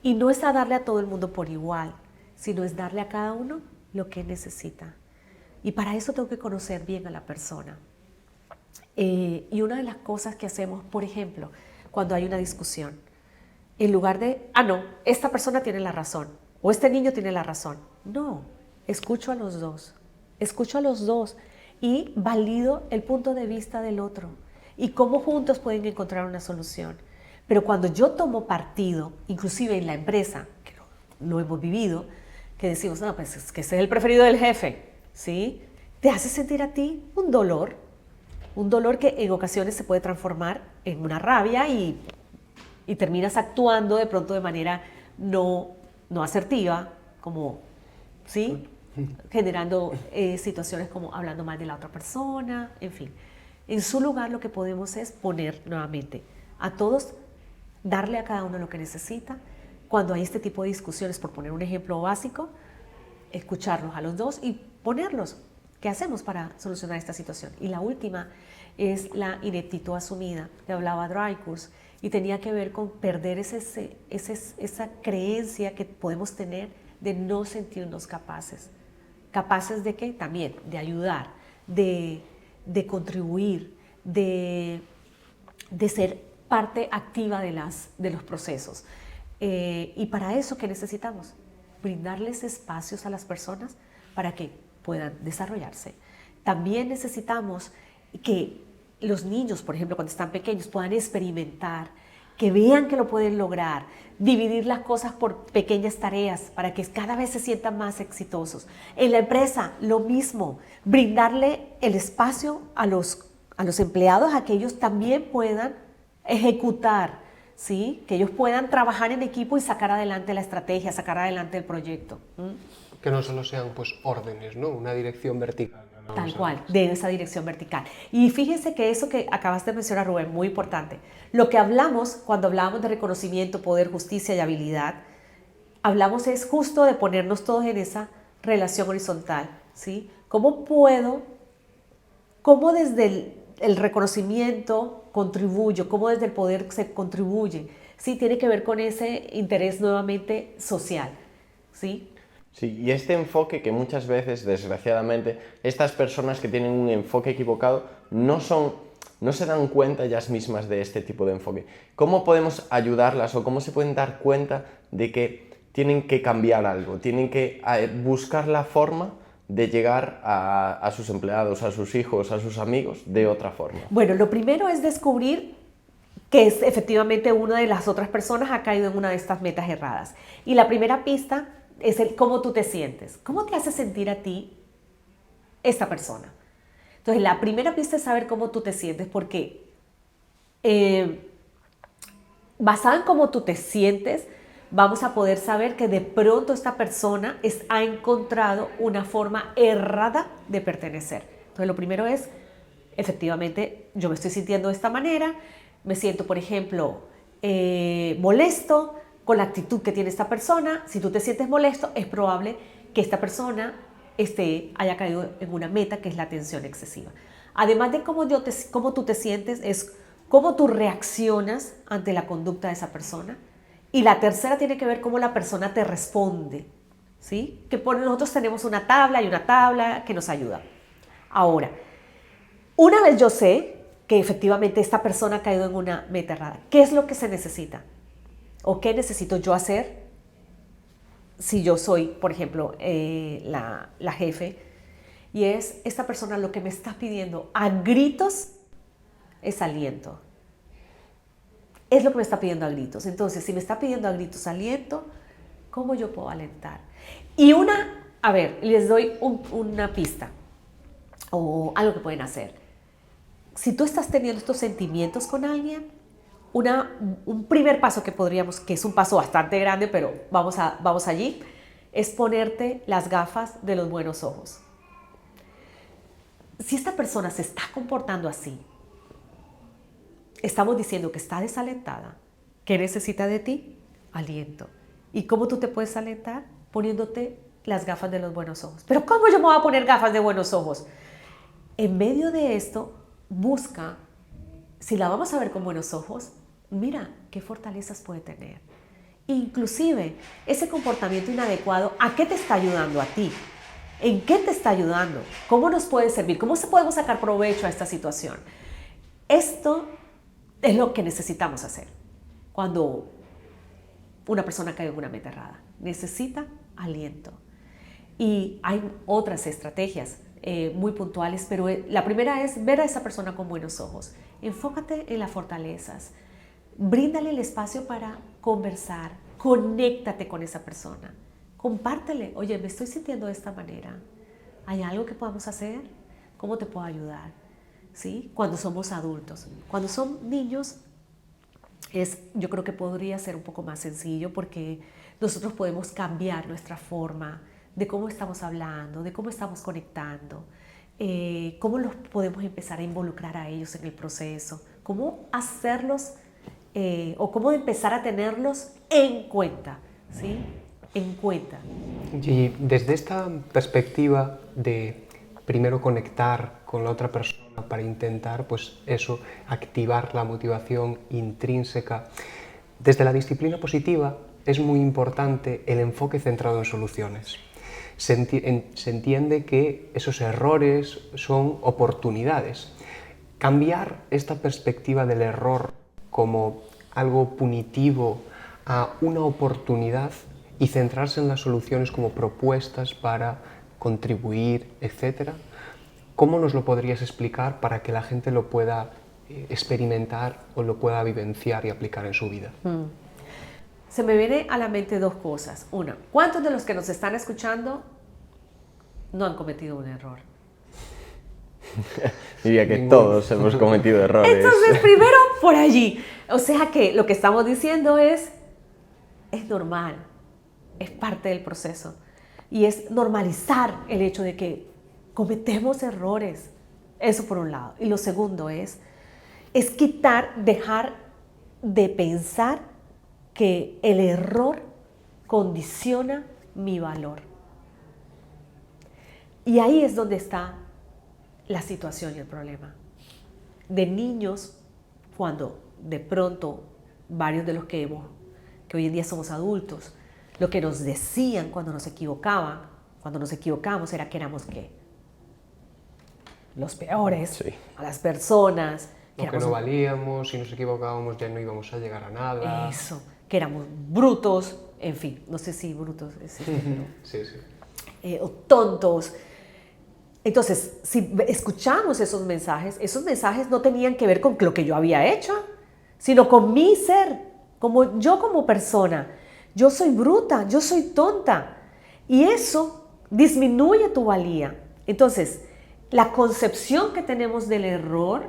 Y no es a darle a todo el mundo por igual, sino es darle a cada uno lo que necesita. Y para eso tengo que conocer bien a la persona. Y una de las cosas que hacemos, por ejemplo, cuando hay una discusión, en lugar de, no, esta persona tiene la razón, o este niño tiene la razón. No, escucho a los dos y valido el punto de vista del otro y cómo juntos pueden encontrar una solución. Pero cuando yo tomo partido, inclusive en la empresa, que lo hemos vivido, que decimos, no, pues es que ese es el preferido del jefe, ¿sí? Te hace sentir a ti un dolor que en ocasiones se puede transformar en una rabia y terminas actuando de pronto de manera no asertiva, como, ¿sí? Generando situaciones como hablando mal de la otra persona, en fin. En su lugar lo que podemos es poner nuevamente a todos, darle a cada uno lo que necesita. Cuando hay este tipo de discusiones, por poner un ejemplo básico, escucharlos a los dos y ponerlos. ¿Qué hacemos para solucionar esta situación? Y la última es la ineptitud asumida, que hablaba Dreyfus, y tenía que ver con perder esa creencia que podemos tener de no sentirnos capaces. ¿Capaces de qué? También de ayudar, de contribuir, de ser parte activa de los procesos. Y para eso, ¿qué necesitamos? Brindarles espacios a las personas para que puedan desarrollarse. También necesitamos que los niños, por ejemplo, cuando están pequeños, puedan experimentar, que vean que lo pueden lograr, dividir las cosas por pequeñas tareas para que cada vez se sientan más exitosos. En la empresa, lo mismo, brindarle el espacio a los empleados a que ellos también puedan ejecutar, ¿sí? Que ellos puedan trabajar en equipo y sacar adelante la estrategia, sacar adelante el proyecto. Que no solo sean pues órdenes, ¿no? Una dirección vertical. Tal cual, de esa dirección vertical. Y fíjense que eso que acabaste de mencionar, Rubén, muy importante. Lo que hablamos cuando hablábamos de reconocimiento, poder, justicia y habilidad, hablamos es justo de ponernos todos en esa relación horizontal, ¿sí? ¿Cómo desde el reconocimiento contribuyo, cómo desde el poder se contribuye? Sí, tiene que ver con ese interés nuevamente social, ¿sí? Sí, y este enfoque que muchas veces, desgraciadamente, estas personas que tienen un enfoque equivocado no se dan cuenta ellas mismas de este tipo de enfoque. ¿Cómo podemos ayudarlas o cómo se pueden dar cuenta de que tienen que cambiar algo, tienen que buscar la forma de llegar a sus empleados, a sus hijos, a sus amigos de otra forma? Bueno, lo primero es descubrir que es, efectivamente una de las otras personas ha caído en una de estas metas erradas. Y la primera pista es el cómo tú te sientes. ¿Cómo te hace sentir a ti esta persona? Entonces, la primera pista es saber cómo tú te sientes, porque basado en cómo tú te sientes, vamos a poder saber que de pronto esta persona ha encontrado una forma errada de pertenecer. Entonces, lo primero es, efectivamente, yo me estoy sintiendo de esta manera, me siento, por ejemplo, molesto con la actitud que tiene esta persona. Si tú te sientes molesto, es probable que esta persona haya caído en una meta que es la tensión excesiva. Además de cómo tú te sientes, es cómo tú reaccionas ante la conducta de esa persona. Y la tercera tiene que ver cómo la persona te responde, ¿sí? Que nosotros tenemos una tabla que nos ayuda. Ahora, una vez yo sé que efectivamente esta persona ha caído en una meta errada, ¿qué es lo que se necesita? ¿O qué necesito yo hacer si yo soy, por ejemplo, la jefe? Y es esta persona lo que me está pidiendo a gritos es aliento. Es lo que me está pidiendo a gritos. Entonces, si me está pidiendo a gritos aliento, ¿cómo yo puedo alentar? Y les doy una pista o algo que pueden hacer. Si tú estás teniendo estos sentimientos con alguien, un primer paso que es un paso bastante grande, pero vamos allí, es ponerte las gafas de los buenos ojos. Si esta persona se está comportando así, estamos diciendo que está desalentada. ¿Qué necesita de ti? Aliento. ¿Y cómo tú te puedes alentar? Poniéndote las gafas de los buenos ojos. ¿Pero cómo yo me voy a poner gafas de buenos ojos? En medio de esto, busca, si la vamos a ver con buenos ojos, mira qué fortalezas puede tener. Inclusive, ese comportamiento inadecuado, ¿a qué te está ayudando a ti? ¿En qué te está ayudando? ¿Cómo nos puede servir? ¿Cómo podemos sacar provecho a esta situación? Esto es lo que necesitamos hacer cuando una persona cae en una meta errada. Necesita aliento. Y hay otras estrategias muy puntuales, pero la primera es ver a esa persona con buenos ojos. Enfócate en las fortalezas. Bríndale el espacio para conversar. Conéctate con esa persona. Compártele. Oye, me estoy sintiendo de esta manera. ¿Hay algo que podamos hacer? ¿Cómo te puedo ayudar? ¿Sí? Cuando somos adultos. Cuando son niños, yo creo que podría ser un poco más sencillo porque nosotros podemos cambiar nuestra forma de cómo estamos hablando, de cómo estamos conectando, cómo los podemos empezar a involucrar a ellos en el proceso, cómo hacerlos o cómo empezar a tenerlos en cuenta, ¿sí? En cuenta. Y desde esta perspectiva de primero conectar con la otra persona para intentar, pues eso, activar la motivación intrínseca. Desde la disciplina positiva es muy importante el enfoque centrado en soluciones. Se entiende que esos errores son oportunidades. Cambiar esta perspectiva del error como algo punitivo a una oportunidad y centrarse en las soluciones como propuestas para contribuir, etc. ¿Cómo nos lo podrías explicar para que la gente lo pueda experimentar o lo pueda vivenciar y aplicar en su vida? Se me viene a la mente dos cosas. Una, ¿cuántos de los que nos están escuchando no han cometido un error? Diría que todos hemos cometido errores. Entonces, primero por allí. O sea que lo que estamos diciendo es normal, es parte del proceso. Y es normalizar el hecho de que cometemos errores. Eso por un lado. Y lo segundo es dejar de pensar que el error condiciona mi valor. Y ahí es donde está la situación y el problema. De niños, cuando de pronto varios de los que hoy en día somos adultos, lo que nos decían cuando nos equivocamos era que éramos ¿qué? Los peores, sí, a las personas. Que no valíamos, si nos equivocábamos ya no íbamos a llegar a nada. Eso, que éramos brutos, en fin, no sé si brutos es pero, sí. O tontos, Entonces, si escuchamos esos mensajes no tenían que ver con lo que yo había hecho, sino con mi ser, como yo como persona. Yo soy bruta, yo soy tonta. Y eso disminuye tu valía. Entonces, la concepción que tenemos del error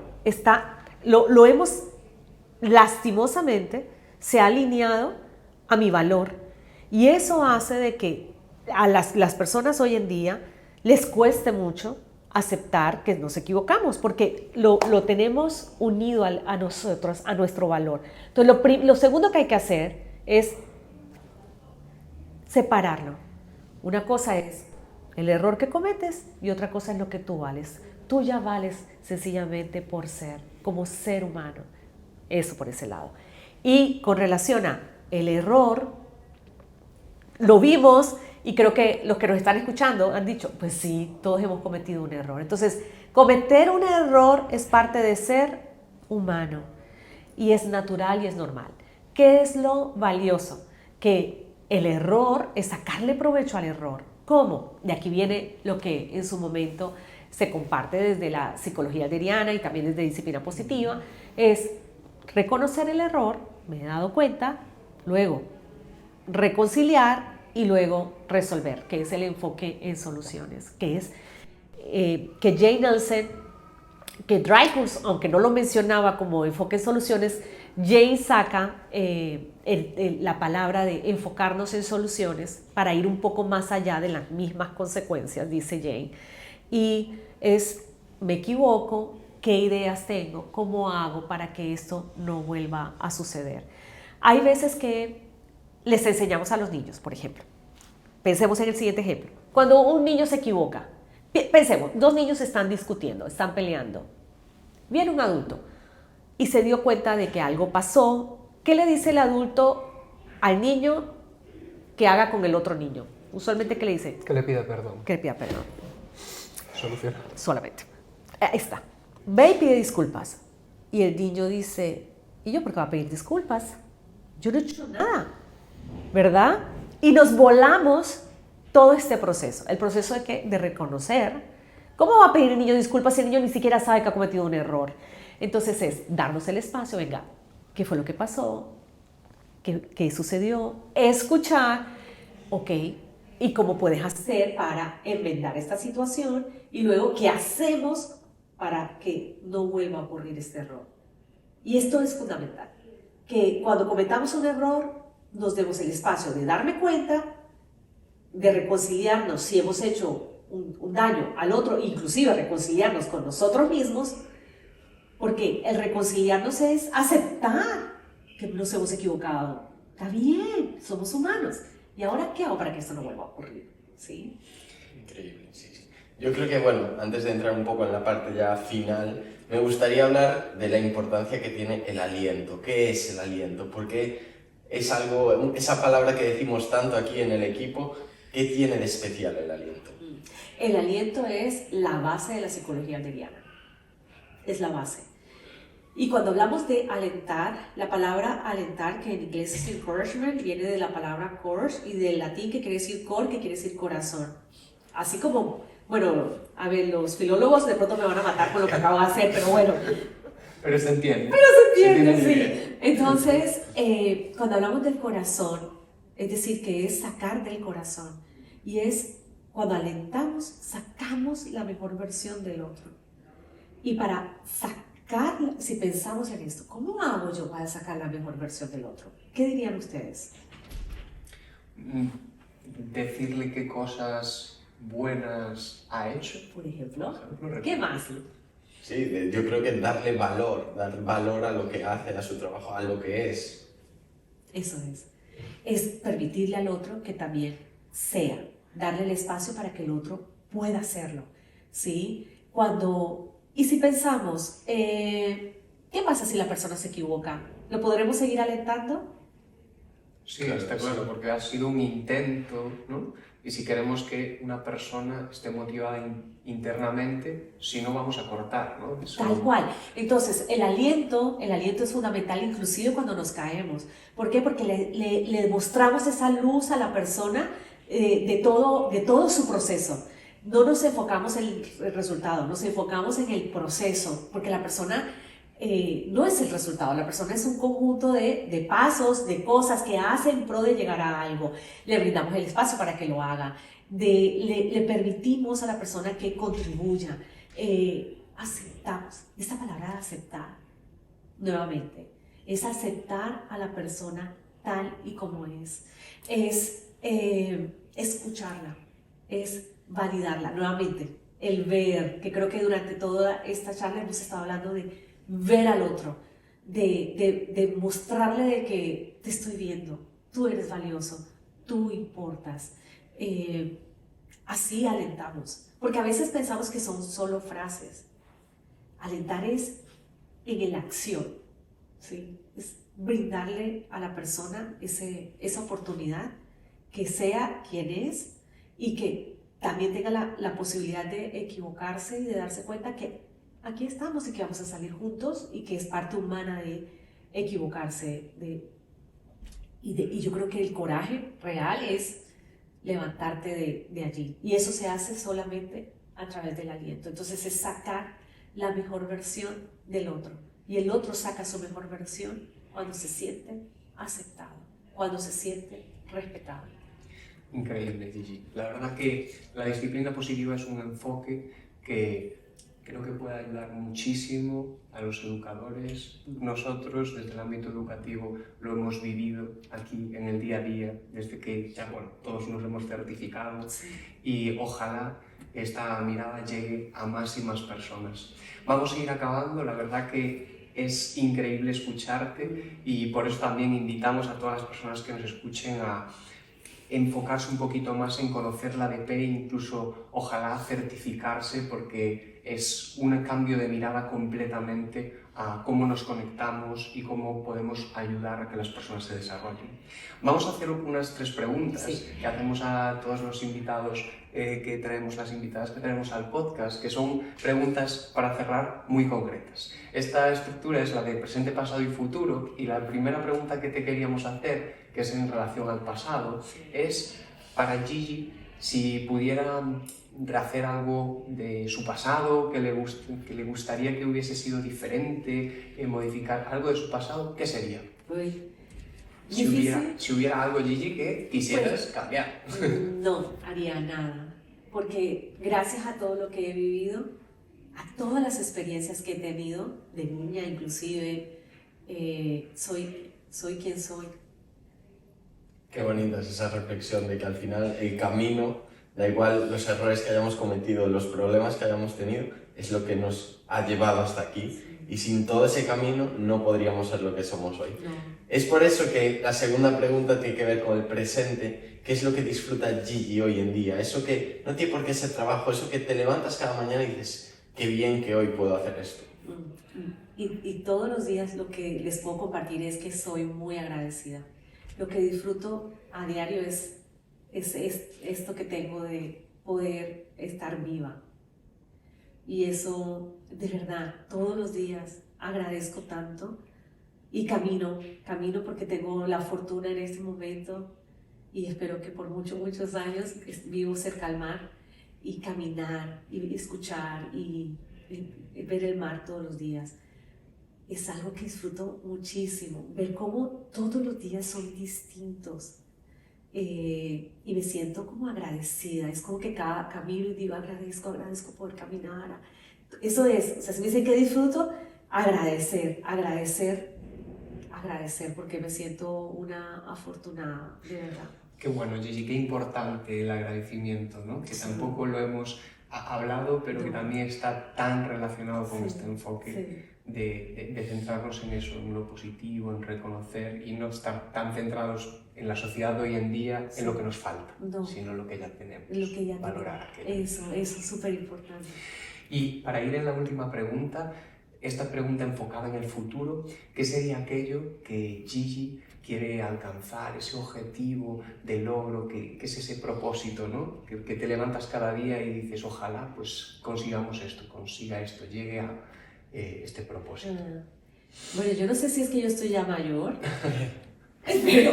lo hemos lastimosamente, se ha alineado a mi valor. Y eso hace de que a las personas hoy en día les cueste mucho aceptar que nos equivocamos, porque lo tenemos unido a nosotros, a nuestro valor. Entonces, lo segundo que hay que hacer es separarlo. Una cosa es el error que cometes y otra cosa es lo que tú vales. Tú ya vales sencillamente por ser, como ser humano. Eso por ese lado. Y con relación a el error, lo vimos y creo que los que nos están escuchando han dicho, pues sí, todos hemos cometido un error. Entonces, cometer un error es parte de ser humano y es natural y es normal. ¿Qué es lo valioso? Que el error es sacarle provecho al error. ¿Cómo? De aquí viene lo que en su momento se comparte desde la psicología adleriana y también desde disciplina positiva, es reconocer el error, me he dado cuenta, luego reconciliar y luego resolver, que es el enfoque en soluciones, que es que Jay Nelson, que Dreyfus, aunque no lo mencionaba como enfoque en soluciones, Jay saca la palabra de enfocarnos en soluciones para ir un poco más allá de las mismas consecuencias, dice Jay, y es, me equivoco, ¿qué ideas tengo? ¿Cómo hago para que esto no vuelva a suceder? Hay veces que les enseñamos a los niños, por ejemplo. Pensemos en el siguiente ejemplo. Cuando un niño se equivoca, pensemos, dos niños están discutiendo, están peleando. Viene un adulto y se dio cuenta de que algo pasó. ¿Qué le dice el adulto al niño que haga con el otro niño? Usualmente, ¿qué le dice? Que le pida perdón. Que le pida perdón. Soluciona. Solamente. Ahí está. Ve y pide disculpas. Y el niño dice, ¿y yo por qué voy a pedir disculpas? Yo no he hecho nada, ¿verdad? Y nos volamos todo este proceso. El proceso de ¿qué? De reconocer. ¿Cómo va a pedir el niño disculpas si el niño ni siquiera sabe que ha cometido un error? Entonces es darnos el espacio, venga, ¿qué fue lo que pasó? ¿Qué sucedió? Escuchar, ok, ¿y cómo puedes hacer para enmendar esta situación? Y luego, ¿qué hacemos para que no vuelva a ocurrir este error? Y esto es fundamental, que cuando cometamos un error, nos demos el espacio de darme cuenta, de reconciliarnos si hemos hecho un daño al otro, inclusive reconciliarnos con nosotros mismos, porque el reconciliarnos es aceptar que nos hemos equivocado. Está bien, somos humanos. ¿Y ahora qué hago para que esto no vuelva a ocurrir? ¿Sí? Increíble, sí, sí. Yo creo que, bueno, antes de entrar un poco en la parte ya final, me gustaría hablar de la importancia que tiene el aliento. ¿Qué es el aliento? Porque es algo, esa palabra que decimos tanto aquí en el equipo, ¿qué tiene de especial el aliento? El aliento es la base de la psicología adleriana. Es la base. Y cuando hablamos de alentar, la palabra alentar, que en inglés es encouragement, viene de la palabra courage y del latín que quiere decir cor, que quiere decir corazón. Así como, bueno, a ver, los filólogos de pronto me van a matar con lo que acabo de hacer, pero bueno. Pero se entiende. Pero se entiende, sí. Entonces, cuando hablamos del corazón, es decir, que es sacar del corazón. Y es cuando alentamos, sacamos la mejor versión del otro. Y para sacar, si pensamos en esto, ¿cómo hago yo para sacar la mejor versión del otro? ¿Qué dirían ustedes? Decirle qué cosas buenas ha hecho. Por ejemplo, ¿qué más? Sí, yo creo que dar valor a lo que hace, a su trabajo, a lo que es. Eso es permitirle al otro que también sea, darle el espacio para que el otro pueda hacerlo, ¿sí? Y si pensamos, ¿qué pasa si la persona se equivoca? ¿Lo podremos seguir alentando? Sí, está claro, porque ha sido un intento, ¿no? Y si queremos que una persona esté motivada internamente, si no vamos a cortar, ¿no? Eso... Tal cual. Entonces, el aliento es fundamental, inclusive cuando nos caemos. ¿Por qué? Porque le mostramos esa luz a la persona de todo su proceso. no nos enfocamos en el resultado, nos enfocamos en el proceso, porque la persona no es el resultado, la persona es un conjunto de pasos, de cosas que hace en pro de llegar a algo. Le brindamos el espacio para que lo haga, le permitimos a la persona que contribuya, aceptamos. Esta palabra de aceptar, nuevamente, es aceptar a la persona tal y como es escucharla, es validarla. Nuevamente, el ver, que creo que durante toda esta charla hemos estado hablando de ver al otro, de mostrarle de que te estoy viendo, tú eres valioso, tú importas. Así alentamos, porque a veces pensamos que son solo frases. Alentar es en la acción, ¿sí? Es brindarle a la persona esa oportunidad, que sea quien es y que también tenga la posibilidad de equivocarse y de darse cuenta que aquí estamos y que vamos a salir juntos y que es parte humana de equivocarse. Y yo creo que el coraje real es levantarte de allí. Y eso se hace solamente a través del aliento. Entonces es sacar la mejor versión del otro. Y el otro saca su mejor versión cuando se siente aceptado, cuando se siente respetado. Increíble, Gigi. La verdad que la disciplina positiva es un enfoque que creo que puede ayudar muchísimo a los educadores. Nosotros, desde el ámbito educativo, lo hemos vivido aquí en el día a día, desde que ya, bueno, todos nos hemos certificado, y ojalá esta mirada llegue a más y más personas. Vamos a ir acabando. La verdad que es increíble escucharte y por eso también invitamos a todas las personas que nos escuchen a enfocarse un poquito más en conocer la ADP e incluso ojalá certificarse, porque es un cambio de mirada completamente a cómo nos conectamos y cómo podemos ayudar a que las personas se desarrollen. Vamos a hacer unas 3 preguntas que hacemos a todos los invitados que traemos, las invitadas que traemos al podcast, que son preguntas para cerrar muy concretas. Esta estructura es la de presente, pasado y futuro, y la primera pregunta que te queríamos hacer, que es en relación al pasado, es para Gigi, si pudiera hacer algo de su pasado, que le gustaría que hubiese sido diferente, modificar algo de su pasado, ¿qué sería? Si hubiera algo, Gigi, que quisieras cambiar. No haría nada, porque gracias a todo lo que he vivido, a todas las experiencias que he tenido, de niña inclusive, soy quien soy. Qué bonita es esa reflexión de que al final el camino, da igual los errores que hayamos cometido, los problemas que hayamos tenido, es lo que nos ha llevado hasta aquí. Y sin todo ese camino no podríamos ser lo que somos hoy. No. Es por eso que la segunda pregunta tiene que ver con el presente. ¿Qué es lo que disfruta Gigi hoy en día? Eso que no tiene por qué ser trabajo, eso que te levantas cada mañana y dices, qué bien que hoy puedo hacer esto. Y todos los días lo que les puedo compartir es que soy muy agradecida. Lo que disfruto a diario es esto que tengo de poder estar viva. Y eso, de verdad, todos los días agradezco tanto y camino porque tengo la fortuna en este momento y espero que por muchos años vivo cerca al mar, y caminar y escuchar y ver el mar todos los días. Es algo que disfruto muchísimo, ver cómo todos los días son distintos. Y me siento como agradecida, es como que cada camino y digo agradezco poder caminar. Eso es, o sea, si me dicen que disfruto, agradecer, porque me siento una afortunada, de verdad. Qué bueno, Gigi, qué importante el agradecimiento, ¿no? Que tampoco lo hemos hablado, pero que también está tan relacionado con este enfoque de centrarnos en eso, en lo positivo, en reconocer y no estar tan centrados en la sociedad de hoy en día en lo que nos falta, sino lo que ya tenemos, valorar aquello. Eso es súper importante. Y para ir en la última pregunta, esta pregunta enfocada en el futuro, ¿qué sería aquello que Gigi quiere alcanzar, ese objetivo de logro, que es ese propósito, ¿no? Que te levantas cada día y dices, ojalá pues consiga esto, llegue a este propósito? Bueno, yo no sé si es que yo estoy ya mayor, pero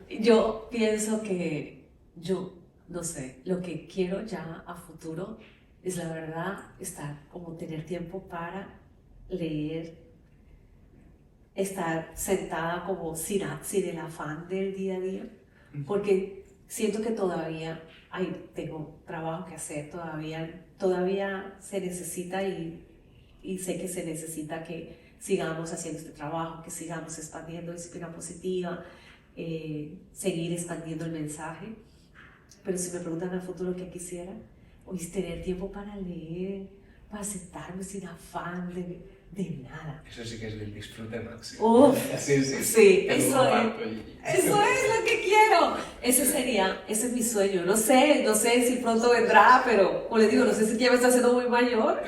yo pienso que yo no sé, lo que quiero ya a futuro es la verdad tener tiempo para leer, estar sentada como sin el afán del día a día, porque siento que todavía tengo trabajo que hacer, todavía se necesita y sé que se necesita que sigamos haciendo este trabajo, que sigamos expandiendo disciplina positiva, seguir expandiendo el mensaje. Pero si me preguntan al futuro qué quisiera, hoy es tener tiempo para leer, para sentarme sin afán de nada. Eso sí que es del disfrute máximo. Sí, eso es lo que quiero. Ese es mi sueño. No sé si pronto vendrá, pero como les digo, no sé si ya me está haciendo muy mayor,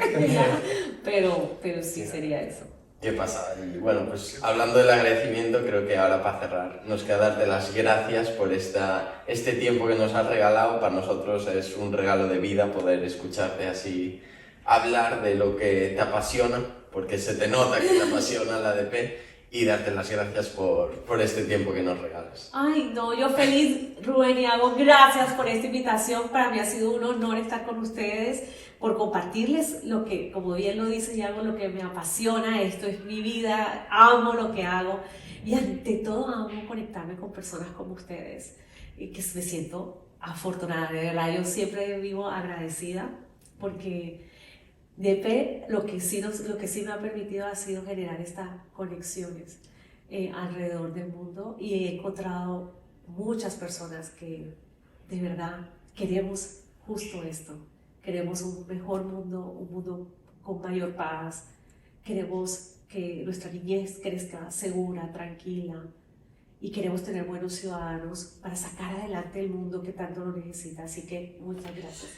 pero sí sería eso. ¿Qué pasa? Y bueno, pues hablando del agradecimiento, creo que ahora para cerrar nos queda darte las gracias por este tiempo que nos has regalado. Para nosotros es un regalo de vida poder escucharte así hablar de lo que te apasiona, porque se te nota que te apasiona la ADP, y darte las gracias por este tiempo que nos regalas. Ay, no, yo feliz, Rubén y Iago, gracias por esta invitación. Para mí ha sido un honor estar con ustedes, por compartirles lo que, como bien lo dice Iago, lo que me apasiona. Esto es mi vida, amo lo que hago y ante todo amo conectarme con personas como ustedes, y que me siento afortunada, de verdad. Yo siempre vivo agradecida porque DP lo que sí me ha permitido ha sido generar estas conexiones alrededor del mundo, y he encontrado muchas personas que de verdad queremos justo esto. Queremos un mejor mundo, un mundo con mayor paz. Queremos que nuestra niñez crezca segura, tranquila, y queremos tener buenos ciudadanos para sacar adelante el mundo que tanto lo necesita. Así que muchas gracias.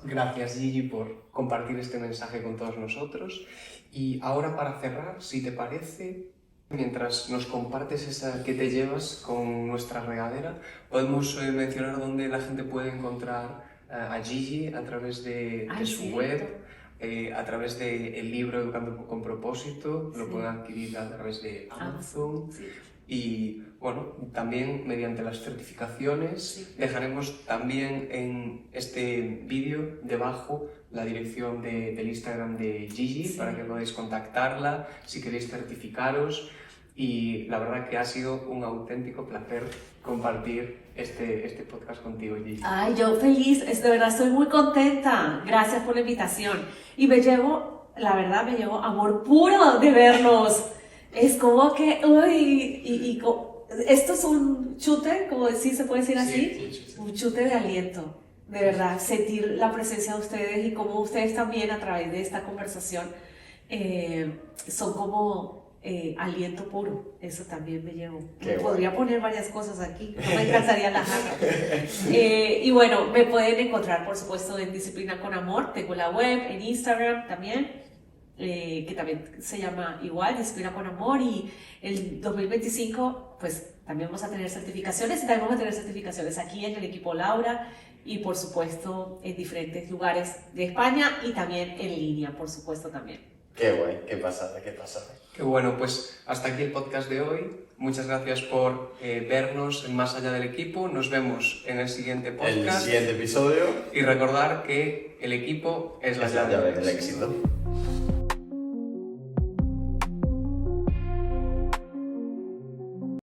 Gracias, Gigi, por compartir este mensaje con todos nosotros. Y ahora, para cerrar, si te parece, mientras nos compartes esa que te llevas con nuestra regadera, podemos mencionar dónde la gente puede encontrar a Gigi a través de su web, a través del libro Educando con Propósito. Lo pueden adquirir a través de Amazon. Y bueno, también mediante las certificaciones. Dejaremos también en este vídeo debajo la dirección del Instagram de Gigi, para que podáis contactarla si queréis certificaros. Y la verdad que ha sido un auténtico placer compartir este podcast contigo, Gigi. Ay, yo feliz, de verdad estoy muy contenta. Gracias por la invitación. Y la verdad me llevo amor puro de verlos. Es como que, esto es un chute, como se puede decir así, sí, un chute de aliento, de verdad, sentir la presencia de ustedes, y como ustedes también a través de esta conversación son como aliento puro. Eso también me llevo. Podría poner varias cosas aquí, no me encantaría la jarra. Y bueno, me pueden encontrar por supuesto en Disciplina con Amor, tengo la web, en Instagram también. Que también se llama igual, Disciplina con Amor, y el 2025 pues también vamos a tener certificaciones, y también vamos a tener certificaciones aquí en el equipo Laura, y por supuesto en diferentes lugares de España, y también en línea, por supuesto también. Qué guay, qué pasada, qué pasada. Qué bueno, pues hasta aquí el podcast de hoy. Muchas gracias por vernos en Más Allá del Equipo. Nos vemos en el siguiente podcast. El siguiente episodio. Y recordar que el equipo es la llave del éxito.